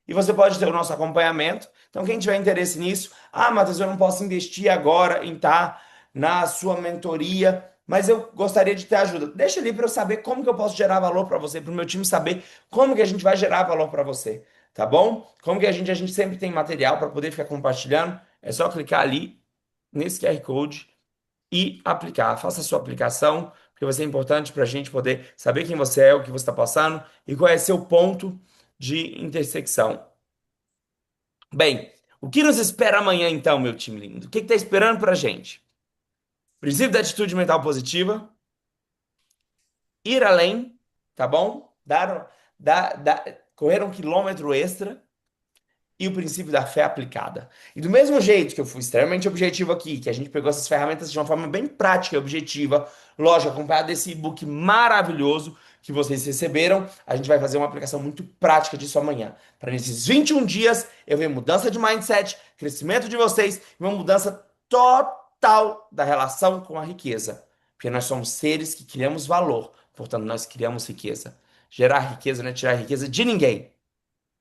E você pode ter o nosso acompanhamento. Então, quem tiver interesse nisso, Matheus, eu não posso investir agora em estar na sua mentoria, mas eu gostaria de ter ajuda. Deixa ali para eu saber como que eu posso gerar valor para você, para o meu time saber como que a gente vai gerar valor para você, tá bom? Como que a gente sempre tem material para poder ficar compartilhando. É só clicar ali nesse QR Code e aplicar. Faça a sua aplicação, porque vai ser importante para a gente poder saber quem você é, o que você está passando e qual é seu ponto de intersecção. Bem, o que nos espera amanhã então, meu time lindo? O que está esperando pra gente? Princípio da atitude mental positiva, ir além, tá bom? Correr um quilômetro extra e o princípio da fé aplicada. E do mesmo jeito que eu fui extremamente objetivo aqui, que a gente pegou essas ferramentas de uma forma bem prática e objetiva, lógico, acompanhado desse e-book maravilhoso que vocês receberam, a gente vai fazer uma aplicação muito prática disso amanhã. Para nesses 21 dias eu ver mudança de mindset, crescimento de vocês e uma mudança total da relação com a riqueza. Porque nós somos seres que criamos valor, portanto, nós criamos riqueza. Gerar riqueza não é tirar riqueza de ninguém.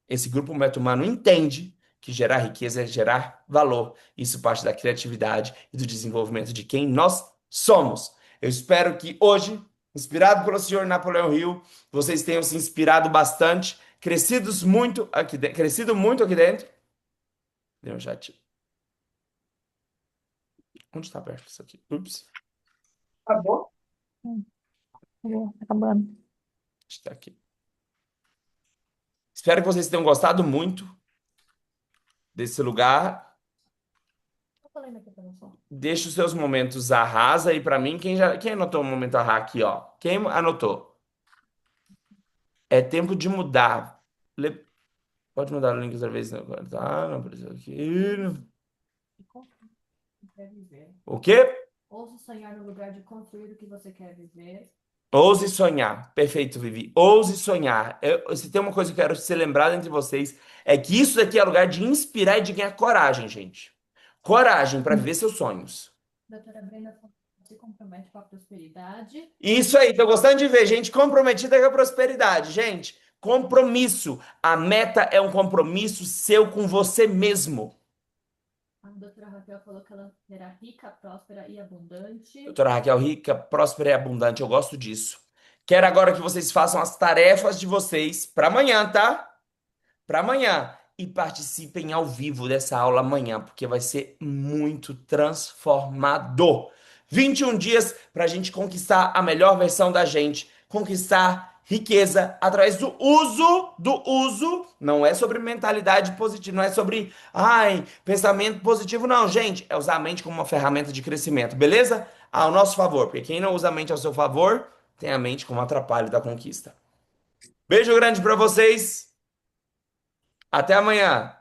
Esse grupo meta-humano entende que gerar riqueza é gerar valor. Isso parte da criatividade e do desenvolvimento de quem nós somos. Eu espero que hoje, inspirado pelo senhor Napoleão Hill, vocês tenham se inspirado bastante, crescido muito aqui dentro. Deu um chat. Onde está aberto isso aqui? Ups, Acabou? Acabando. está aqui. Espero que vocês tenham gostado muito desse lugar. Tô falando aqui pra você. Deixa os seus momentos arrasa aí pra mim. Quem anotou o momento arra aqui, ó? Quem anotou? É tempo de mudar. Pode mudar o link outra vez. Tá, não precisa aqui. E construir o que quer viver. O quê? Ouse sonhar no lugar de construir o que você quer viver. Ouse sonhar. Perfeito, Vivi. Ouse sonhar. Se tem uma coisa que eu quero ser lembrado entre vocês, é que isso daqui é lugar de inspirar e de ganhar coragem, gente. Coragem pra viver seus sonhos. Doutora Brenda se compromete com a prosperidade. Isso aí, tô gostando de ver gente comprometida com a prosperidade. Gente, compromisso. A meta é um compromisso seu com você mesmo. A doutora Raquel falou que ela será rica, próspera e abundante. Doutora Raquel, rica, próspera e abundante. Eu gosto disso. Quero agora que vocês façam as tarefas de vocês para amanhã, tá? Para amanhã. E participem ao vivo dessa aula amanhã, porque vai ser muito transformador. 21 dias para a gente conquistar a melhor versão da gente, conquistar riqueza através do uso. Não é sobre mentalidade positiva, não é sobre, pensamento positivo, não, gente. É usar a mente como uma ferramenta de crescimento, beleza? Ao nosso favor, porque quem não usa a mente ao seu favor, tem a mente como atrapalho da conquista. Beijo grande para vocês. Até amanhã.